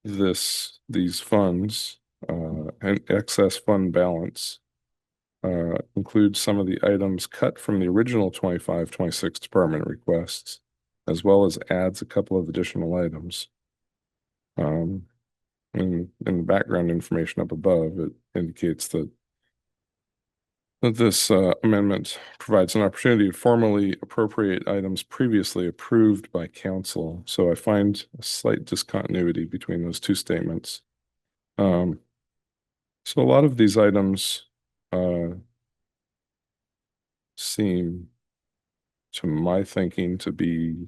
these funds and excess fund balance includes some of the items cut from the original 25-26 department requests, as well as adds a couple of additional items. In the background information up above, it indicates that this amendment provides an opportunity to formally appropriate items previously approved by council. So I find a slight discontinuity between those two statements. So a lot of these items seem, to my thinking, to be,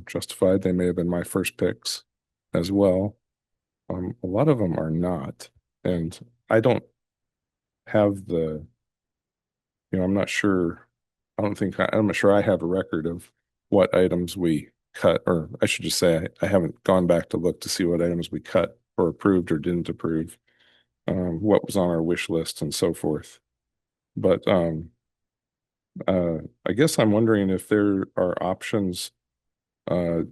justified. They may have been my first picks as well. A lot of them are not. And I don't have I'm not sure. I'm not sure I have a record of what items we cut, or I should just say I haven't gone back to look to see what items we cut or approved or didn't approve, what was on our wish list and so forth. But I guess I'm wondering if there are options. I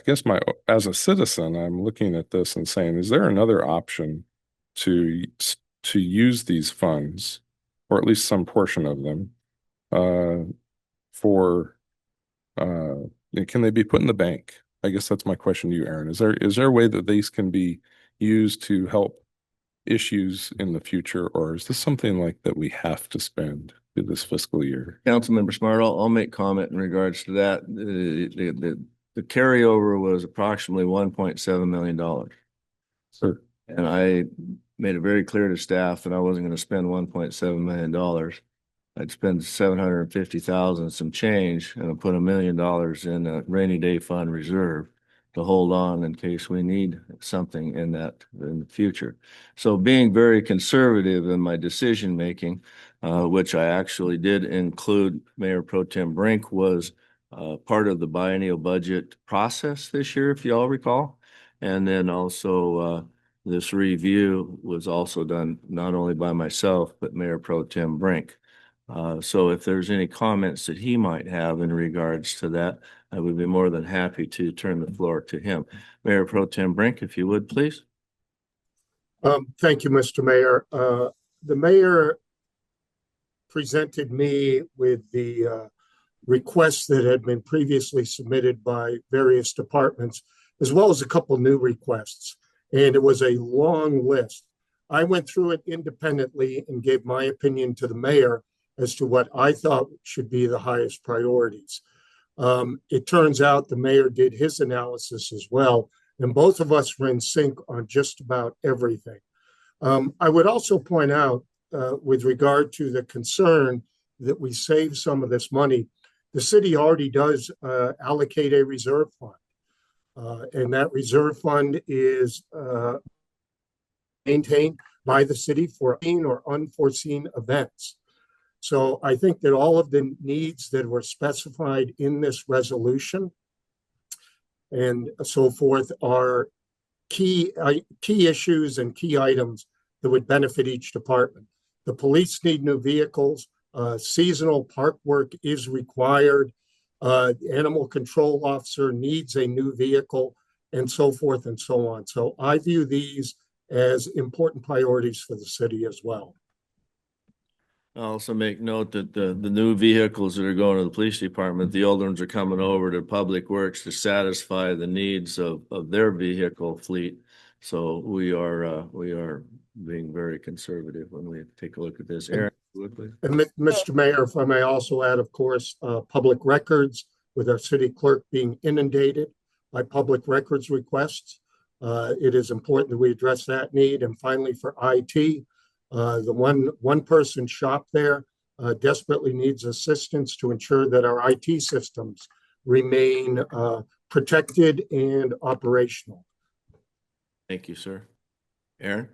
guess as a citizen, I'm looking at this and saying, is there another option to use these funds, or at least some portion of them, can they be put in the bank? I guess that's my question to you, Aaron. Is there a way that these can be used to help issues in the future, or is this something like that we have to spend this fiscal year? Councilmember Smart, I'll make comment in regards to that. The carryover was approximately $1.7 million. Sure. And I made it very clear to staff that I wasn't going to spend $1.7 million. I'd spend $750,000 some change and put $1 million in a rainy day fund reserve to hold on in case we need something in the future. So being very conservative in my decision making, which I actually did include Mayor Pro Tem Brink was part of the biennial budget process this year, if you all recall. And then also this review was also done not only by myself, but Mayor Pro Tem Brink. So if there's any comments that he might have in regards to that, I would be more than happy to turn the floor to him. Mayor Pro Tem Brink, if you would, please. Thank you, Mr. Mayor. The mayor presented me with the requests that had been previously submitted by various departments, as well as a couple new requests. And it was a long list. I went through it independently and gave my opinion to the mayor as to what I thought should be the highest priorities. It turns out the mayor did his analysis as well, and both of us were in sync on just about everything. I would also point out, with regard to the concern that we save some of this money, the city already does allocate a reserve fund, and that reserve fund is maintained by the city for unforeseen or unforeseen events. So I think that all of the needs that were specified in this resolution and so forth are key issues and key items that would benefit each department. The police need new vehicles. Seasonal park work is required. The animal control officer needs a new vehicle, and so forth and so on. So I view these as important priorities for the city as well. I'll also make note that the new vehicles that are going to the police department, the old ones are coming over to Public Works to satisfy the needs of their vehicle fleet. So we are being very conservative when we take a look at this. Aaron, would please. And Mr. Mayor, if I may also add, of course, public records, with our city clerk being inundated by public records requests. It is important that we address that need. And finally, for IT, the one person shop there desperately needs assistance to ensure that our IT systems remain protected and operational. Thank you, sir. Aaron?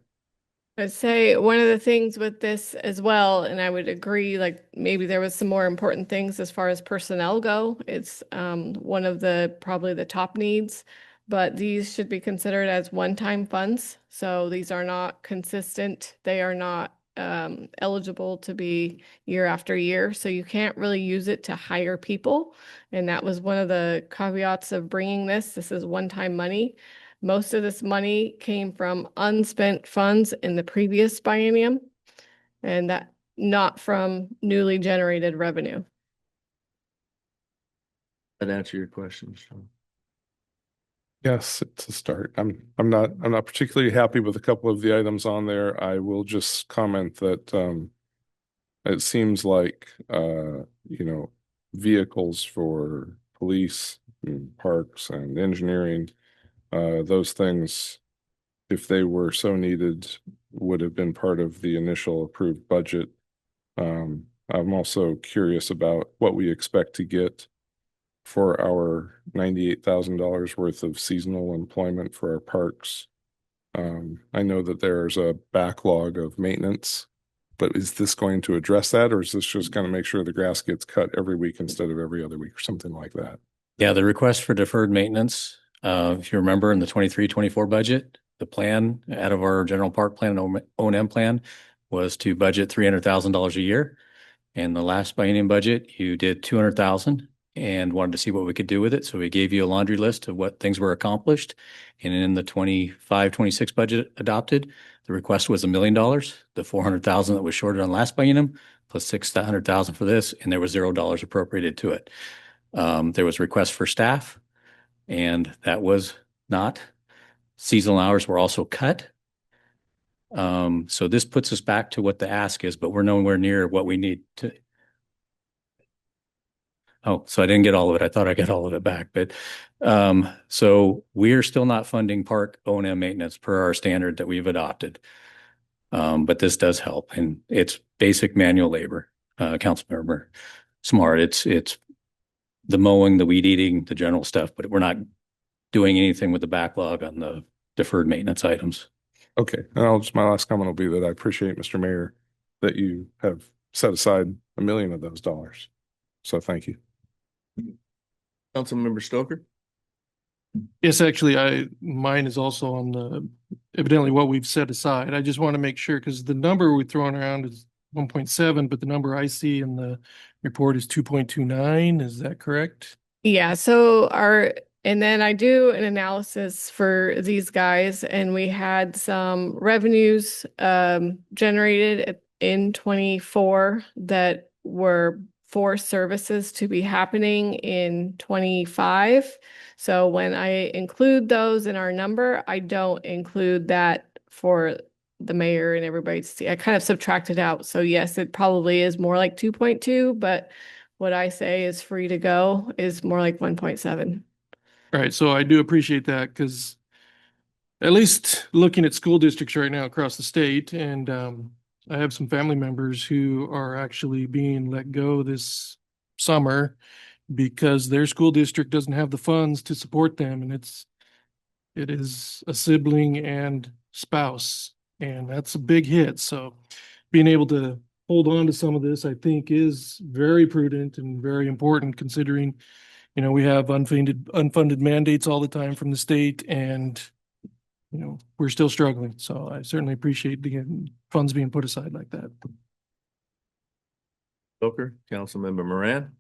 I'd say one of the things with this as well, and I would agree, like maybe there was some more important things as far as personnel go. It's one of the probably the top needs, but these should be considered as one-time funds. So these are not consistent. They are not eligible to be year after year. So you can't really use it to hire people. And that was one of the caveats of bringing this. This is one-time money. Most of this money came from unspent funds in the previous biennium, and that not from newly generated revenue. That answer your question, Sean? Yes, it's a start. I'm not particularly happy with a couple of the items on there. I will just comment that it seems like vehicles for police and parks and engineering, those things, if they were so needed, would have been part of the initial approved budget. I'm also curious about what we expect to get for our $98,000 worth of seasonal employment for our parks. I know that there's a backlog of maintenance, but is this going to address that, or is this just going to make sure the grass gets cut every week instead of every other week or something like that? Yeah, the request for deferred maintenance, if you remember in the 23-24 budget, the plan out of our general park plan and O&M plan was to budget $300,000 a year. In the last biennium budget, you did $200,000 and wanted to see what we could do with it. So we gave you a laundry list of what things were accomplished. And in the 25-26 budget adopted, the request was $1 million, the $400,000 that was shorted on last biennium, plus $600,000 for this, and there was $0 appropriated to it. There was a request for staff, and that was not. Seasonal hours were also cut. So this puts us back to what the ask is, but we're nowhere near what we need to. Oh, so I didn't get all of it. I thought I got all of it back, but so we're still not funding park O&M maintenance per our standard that we've adopted. But this does help, and it's basic manual labor. Councilmember Smart, it's the mowing, the weed eating, the general stuff, but we're not doing anything with the backlog on the deferred maintenance items. Okay, and my last comment will be that I appreciate, Mr. Mayor, that you have set aside $1 million of those dollars. So thank you. Councilmember Stoker? Yes, actually, mine is also on the, evidently what we've set aside. I just want to make sure, because the number we're throwing around is 1.7, but the number I see in the report is 2.29. Is that correct? Yeah, so and then I do an analysis for these guys, and we had some revenues generated in 24 that were for services to be happening in 25. So when I include those in our number, I don't include that for the mayor and everybody to see. I kind of subtracted out. So yes, it probably is more like 2.2, but what I say is free to go is more like 1.7. All right, so I do appreciate that, because at least looking at school districts right now across the state, and I have some family members who are actually being let go this summer because their school district doesn't have the funds to support them, and it is a sibling and spouse, and that's a big hit. So being able to hold on to some of this, I think is very prudent and very important considering, we have unfunded mandates all the time from the state and, we're still struggling. So I certainly appreciate the funds being put aside like that. Booker, Councilmember Moran.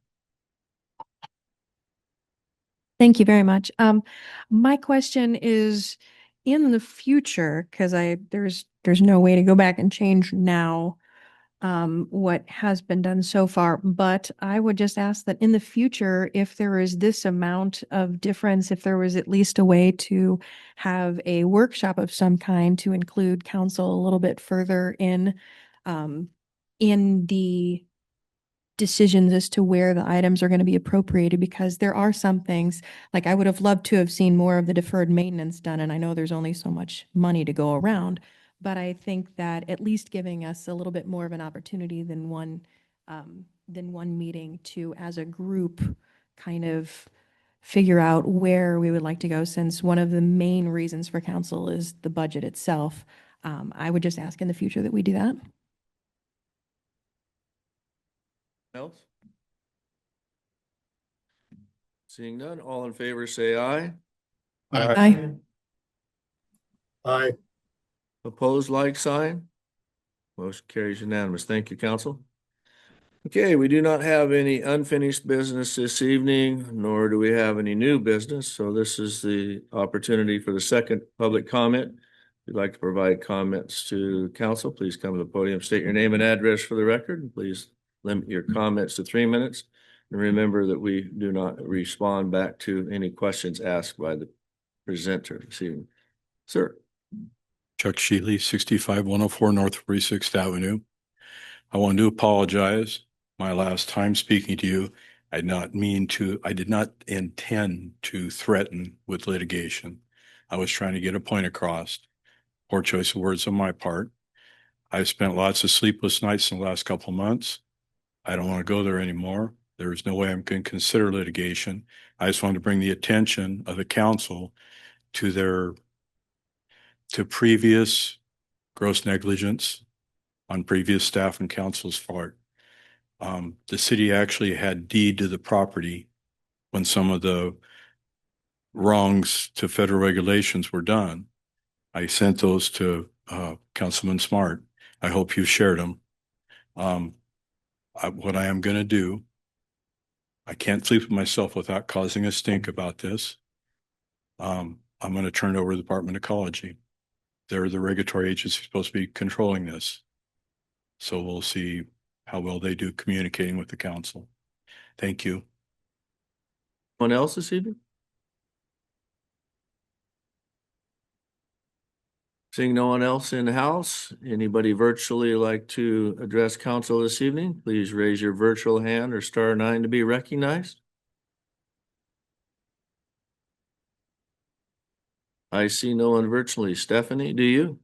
Thank you very much. My question is, in the future, because there's no way to go back and change now what has been done so far, but I would just ask that in the future, if there is this amount of difference, if there was at least a way to have a workshop of some kind to include council a little bit further in the decisions as to where the items are going to be appropriated, because there are some things, like I would have loved to have seen more of the deferred maintenance done, and I know there's only so much money to go around, but I think that at least giving us a little bit more of an opportunity than one meeting to, as a group, kind of figure out where we would like to go, since one of the main reasons for council is the budget itself. I would just ask in the future that we do that. Else? Seeing none, all in favor, say aye. Aye. Aye. Opposed, like sign. Motion carries unanimous. Thank you, council. Okay, we do not have any unfinished business this evening, nor do we have any new business. So this is the opportunity for the second public comment. If you'd like to provide comments to council, please come to the podium, state your name and address for the record, and please limit your comments to 3 minutes. And remember that we do not respond back to any questions asked by the presenter this evening. Sir. Chuck Shealy, 65104 North 46th Avenue. I want to apologize. My last time speaking to you, I did not intend to threaten with litigation. I was trying to get a point across. Poor choice of words on my part. I've spent lots of sleepless nights in the last couple of months. I don't want to go there anymore. There is no way I'm going to consider litigation. I just want to bring the attention of the council to previous gross negligence on previous staff and council's part. The city actually had deed to the property when some of the wrongs to federal regulations were done. I sent those to Councilman Smart. I hope you shared them. What I am going to do, I can't sleep with myself without causing a stink about this. I'm going to turn it over to the Department of Ecology. They're the regulatory agency supposed to be controlling this. So we'll see how well they do communicating with the council. Thank you. Anyone else this evening? Seeing no one else in the house, anybody virtually like to address council this evening? Please raise your virtual hand or *9 to be recognized. I see no one virtually. Stephanie, do you?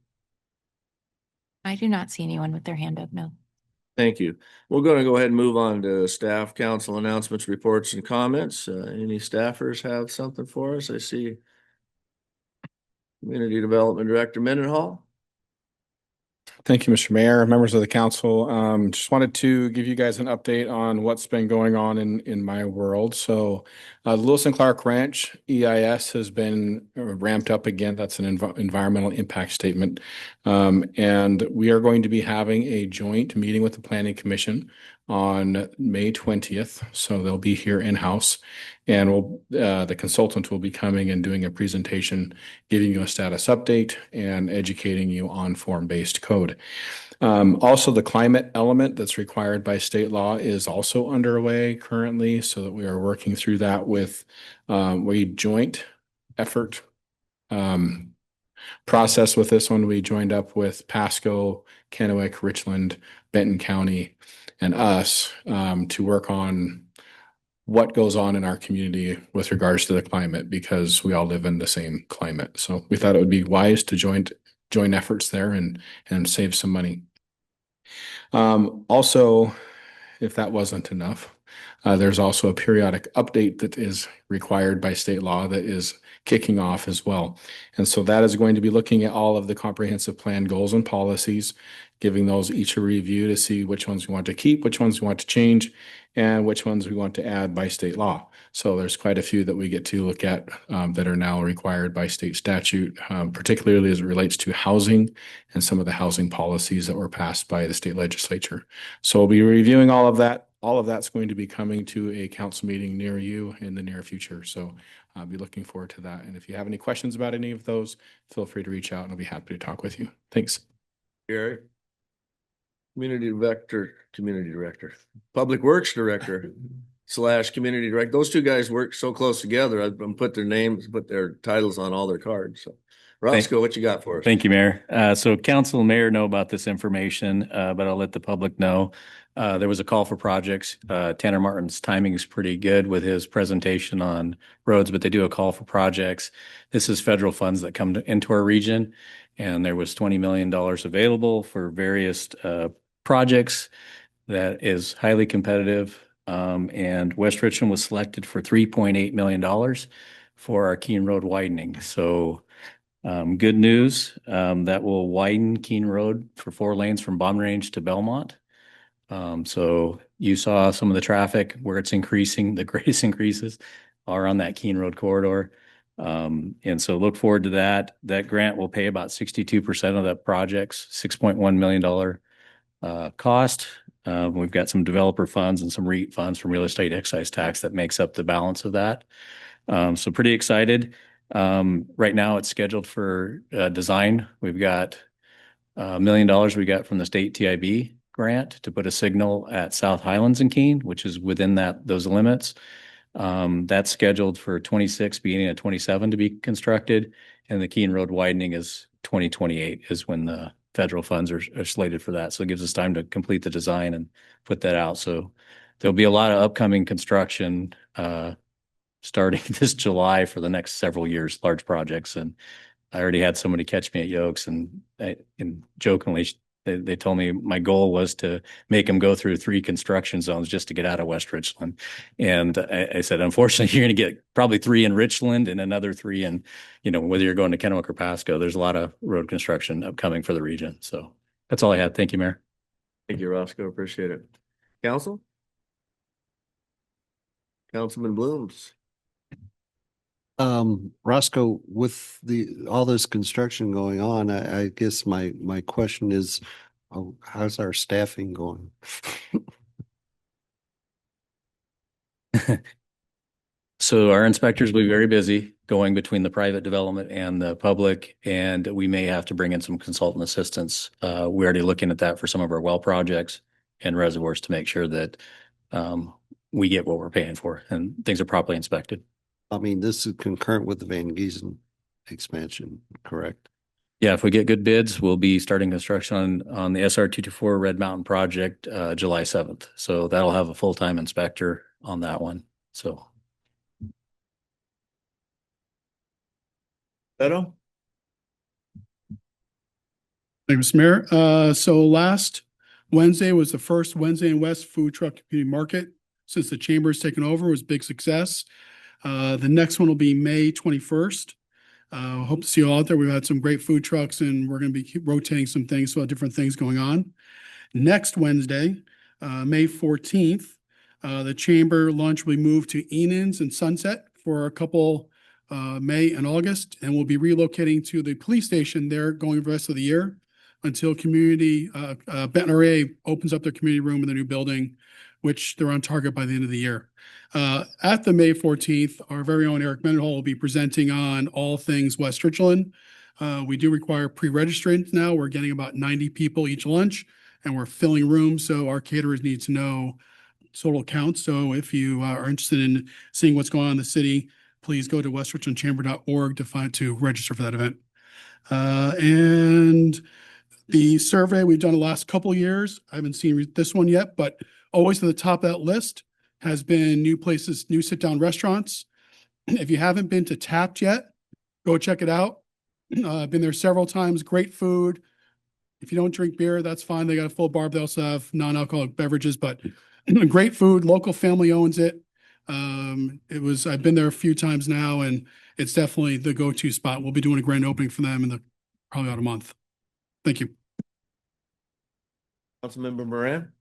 I do not see anyone with their hand up, no. Thank you. We're going to go ahead and move on to staff, council announcements, reports, and comments. Any staffers have something for us? I see Community Development Director Mendenhall. Thank you, Mr. Mayor, members of the council. Just wanted to give you guys an update on what's been going on in my world. So Lewis and Clark Ranch EIS has been ramped up again. That's an environmental impact statement. And we are going to be having a joint meeting with the Planning Commission on May 20th. So they'll be here in-house, and the consultant will be coming and doing a presentation, giving you a status update and educating you on form-based code. Also, the climate element that's required by state law is also underway currently, so that we are working through that with a joint effort process with this one. We joined up with Pasco, Kennewick, Richland, Benton County, and us to work on what goes on in our community with regards to the climate, because we all live in the same climate. So we thought it would be wise to join efforts there and save some money. Also, if that wasn't enough, There's also a periodic update that is required by state law that is kicking off as well. And so that is going to be looking at all of the comprehensive plan goals and policies, giving those each a review to see which ones we want to keep, which ones we want to change, and which ones we want to add by state law. So there's quite a few that we get to look at that are now required by state statute, particularly as it relates to housing and some of the housing policies that were passed by the state legislature. So we'll be reviewing all of that. All of that's going to be coming to a council meeting near you in the near future. So I'll be looking forward to that. And if you have any questions about any of those, feel free to reach out and I'll be happy to talk with you. Thanks. Gary. Community director, public works director / community director. Those two guys work so close together. I've put their titles on all their cards. So Roscoe, what you got for us? Thank you, Mayor. So council and mayor know about this information, but I'll let the public know. There was a call for projects. Tanner Martin's timing is pretty good with his presentation on roads, but they do a call for projects. This is federal funds that come into our region, and there was $20 million available for various projects that is highly competitive. And West Richland was selected for $3.8 million for our Keene Road widening. So good news, that will widen Keene Road for 4 lanes from Bomb Range to Belmont. So you saw some of the traffic where it's increasing. The greatest increases are on that Keene Road corridor. And so look forward to that. That grant will pay about 62% of that project's $6.1 million cost. We've got some developer funds and some REIT funds from real estate excise tax that makes up the balance of that. So pretty excited. Right now it's scheduled for design. We've got $1 million we got from the state TIB grant to put a signal at South Highlands and Keene, which is within those limits. That's scheduled for 26, beginning of 27 to be constructed. And the Keene Road widening is 2028 is when the federal funds are slated for that. So it gives us time to complete the design and put that out. So there'll be a lot of upcoming construction starting this July for the next several years, large projects. And I already had somebody catch me at Yokes and jokingly, they told me my goal was to make them go through 3 construction zones just to get out of West Richland. And I said, unfortunately, you're going to get probably 3 in Richland and another 3 in, whether you're going to Kennewick or Pasco, there's a lot of road construction upcoming for the region. So that's all I had. Thank you, Mayor. Thank you, Roscoe. Appreciate it. Council? Councilman Blooms. Roscoe, with all this construction going on, I guess my question is, how's our staffing going? So our inspectors will be very busy going between the private development and the public, and we may have to bring in some consultant assistance. We're already looking at that for some of our well projects and reservoirs to make sure that we get what we're paying for and things are properly inspected. I mean, this is concurrent with the Van Giesen expansion, correct? Yeah, if we get good bids, we'll be starting construction on the SR 224 Red Mountain project July 7th. So that'll have a full-time inspector on that one. So. Beto? Thank you, Mr. Mayor. So last Wednesday was the first Wednesday in West Food Truck Community Market since the chamber has taken over. It was a big success. The next one will be May 21st. Hope to see you all out there. We've had some great food trucks and we're going to be rotating some things, so different things going on. Next Wednesday, May 14th, the chamber lunch will be moved to Enans and Sunset for a couple May and August, and we'll be relocating to the police station there going the rest of the year until Benton RA opens up their community room in the new building, which they're on target by the end of the year. At the May 14th, our very own Eric Mendenhall will be presenting on all things West Richland. We do require pre-registrants now. We're getting about 90 people each lunch, and we're filling rooms, so our caterers need to know total count. So if you are interested in seeing what's going on in the city, please go to westrichlandchamber.org to register for that event. And the survey we've done the last couple of years, I haven't seen this one yet, but always at the top of that list has been new places, new sit-down restaurants. If you haven't been to Tapped yet, go check it out. I've been there several times, great food. If you don't drink beer, that's fine. They got a full bar. They also have non-alcoholic beverages, but great food, local family owns it. I've been there a few times now and it's definitely the go-to spot. We'll be doing a grand opening for them in probably about a month. Thank you. Councilmember Moran.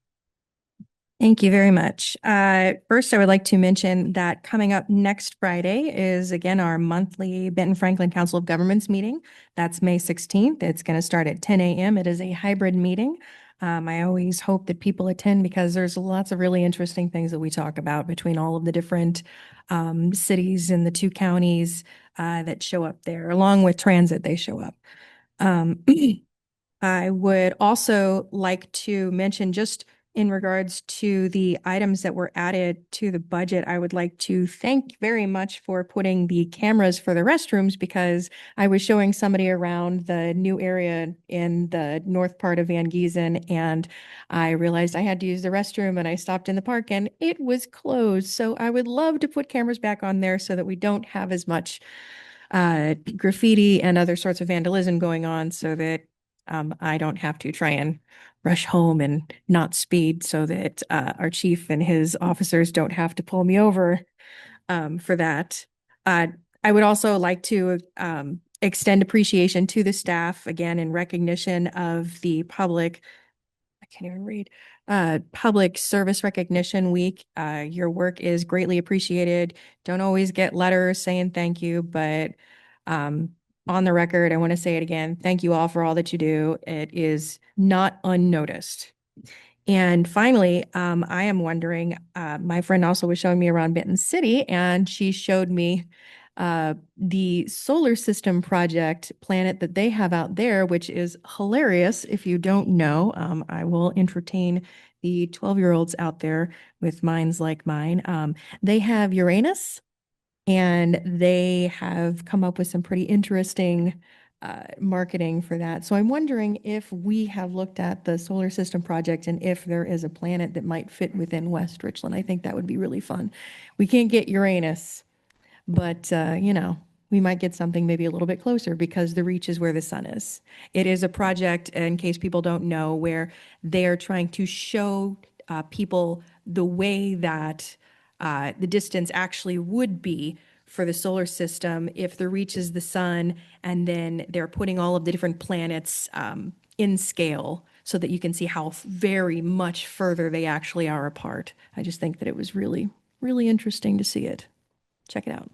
Thank you very much. First, I would like to mention that coming up next Friday is again our monthly Benton Franklin Council of Governments meeting. That's May 16th. It's going to start at 10 a.m. It is a hybrid meeting. I always hope that people attend because there's lots of really interesting things that we talk about between all of the different cities and the two counties that show up there, along with transit, they show up. I would also like to mention just in regards to the items that were added to the budget, I would like to thank very much for putting the cameras for the restrooms because I was showing somebody around the new area in the north part of Van Giesen and I realized I had to use the restroom and I stopped in the park and it was closed. So I would love to put cameras back on there so that we don't have as much graffiti and other sorts of vandalism going on so that I don't have to try and rush home and not speed so that our chief and his officers don't have to pull me over for that. I would also like to extend appreciation to the staff again in recognition of the public. I can't even read. Public Service Recognition Week. Your work is greatly appreciated. Don't always get letters saying thank you, but on the record, I want to say it again. Thank you all for all that you do. It is not unnoticed. And finally, I am wondering, my friend also was showing me around Benton City and she showed me the solar system project planet that they have out there, which is hilarious. If you don't know, I will entertain the 12-year-olds out there with minds like mine. They have Uranus. And they have come up with some pretty interesting marketing for that. So I'm wondering if we have looked at the solar system project and if there is a planet that might fit within West Richland. I think that would be really fun. We can't get Uranus, but we might get something maybe a little bit closer because the reach is where the sun is. It is a project, in case people don't know, where they are trying to show people the way that the distance actually would be for the solar system if the reach is the sun, and then they're putting all of the different planets in scale so that you can see how very much further they actually are apart. I just think that it was really, really interesting to see it. Check it out.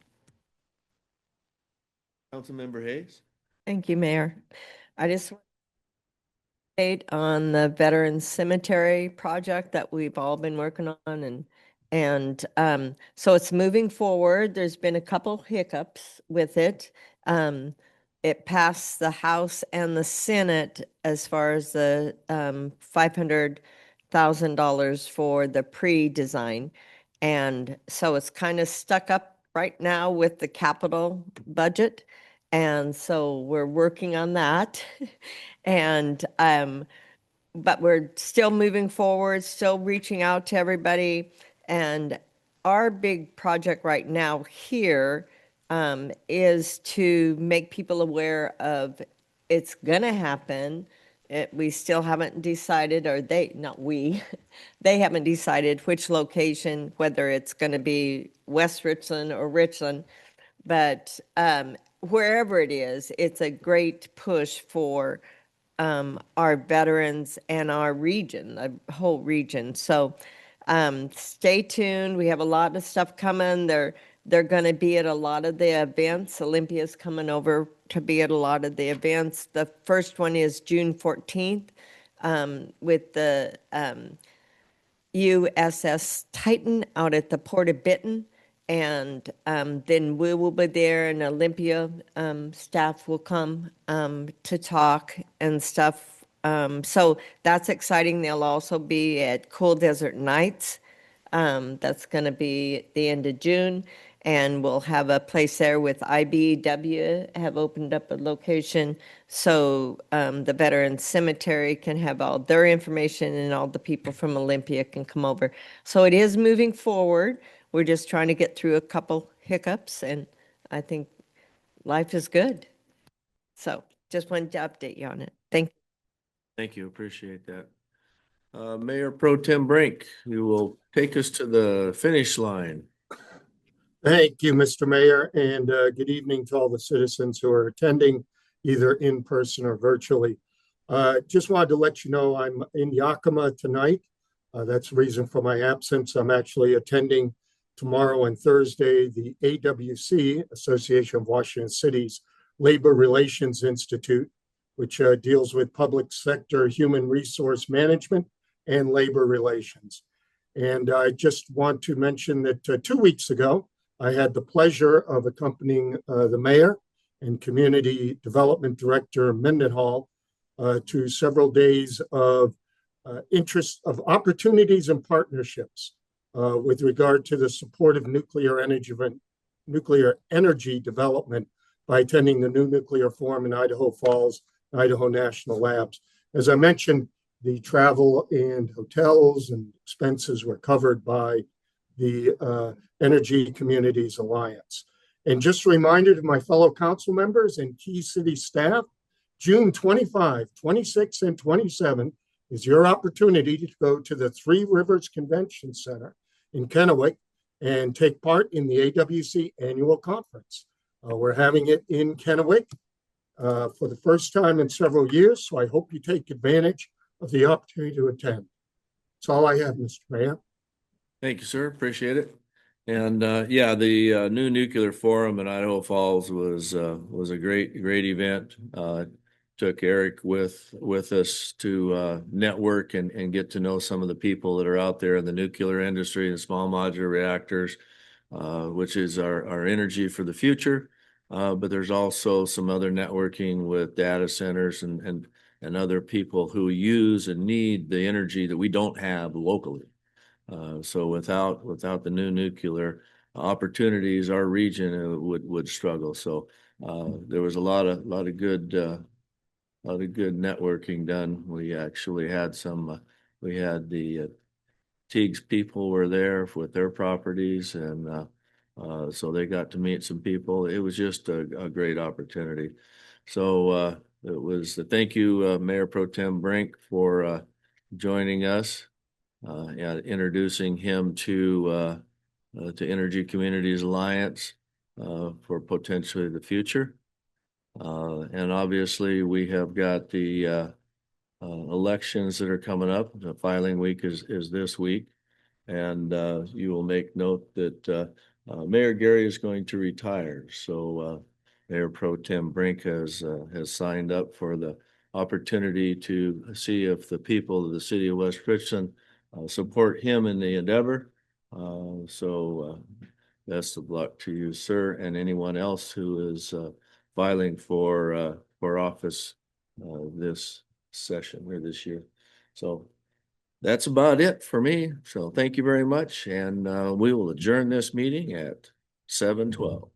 Councilmember Hayes. Thank you, Mayor. I just want to update on the Veterans Cemetery project that we've all been working on and so it's moving forward. There's been a couple hiccups with it. It passed the House and the Senate as far as the $500,000 for the pre-design. And so it's kind of stuck up right now with the capital budget. And so we're working on that. And but we're still moving forward, still reaching out to everybody. And our big project right now here is to make people aware of it's gonna happen. We still haven't decided, or not we, they haven't decided which location, whether it's gonna be West Richland or Richland. But wherever it is, it's a great push for our veterans and our region, the whole region. So stay tuned. We have a lot of stuff coming. They're going to be at a lot of the events. Olympia's coming over to be at a lot of the events. The first one is June 14th with the USS Titan out at the Port of Benton. And then we will be there, and Olympia staff will come to talk and stuff. So that's exciting. They'll also be at Cool Desert Nights. That's going to be at the end of June. And we'll have a place there with IBEW have opened up a location. So the Veterans Cemetery can have all their information and all the people from Olympia can come over. So it is moving forward. We're just trying to get through a couple hiccups, and I think life is good. So just wanted to update you on it. Thank you. Thank you. Appreciate that. Mayor Pro Tem Brink, you will take us to the finish line. Thank you, Mr. Mayor, and good evening to all the citizens who are attending either in person or virtually. Just wanted to let you know I'm in Yakima tonight. That's the reason for my absence. I'm actually attending tomorrow and Thursday the AWC, Association of Washington Cities Labor Relations Institute, which deals with public sector human resource management and labor relations. And I just want to mention that 2 weeks ago, I had the pleasure of accompanying the mayor and community development director Mendenhall to several days of interest of opportunities and partnerships with regard to the support of nuclear energy development by attending the New Nuclear Forum in Idaho Falls, Idaho National Labs. As I mentioned, the travel and hotels and expenses were covered by the Energy Communities Alliance. And just a reminder to my fellow council members and key city staff, June 25, 26, and 27 is your opportunity to go to the Three Rivers Convention Center in Kennewick and take part in the AWC annual conference. We're having it in Kennewick for the first time in several years, so I hope you take advantage of the opportunity to attend. That's all I have, Mr. Mayor. Thank you, sir. Appreciate it. And yeah, the New Nuclear Forum in Idaho Falls was a great event. Took Eric with us to network and get to know some of the people that are out there in the nuclear industry and small modular reactors, which is our energy for the future. But there's also some other networking with data centers and other people who use and need the energy that we don't have locally. So without the new nuclear opportunities, our region would struggle. So there was a lot of good networking done. We actually had we had the Teagues people were there with their properties, and so they got to meet some people. It was just a great opportunity. So it was thank you, Mayor Pro Tem Brink, for joining us. And introducing him to Energy Communities Alliance for potentially the future. And obviously we have got the elections that are coming up. The filing week is this week. And you will make note that Mayor Gary is going to retire. So Mayor Pro Tem Brink has signed up for the opportunity to see if the people of the city of West Richland support him in the endeavor. So best of luck to you, sir, and anyone else who is filing for office this session or this year. So that's about it for me. So thank you very much, and we will adjourn this meeting at 7:12.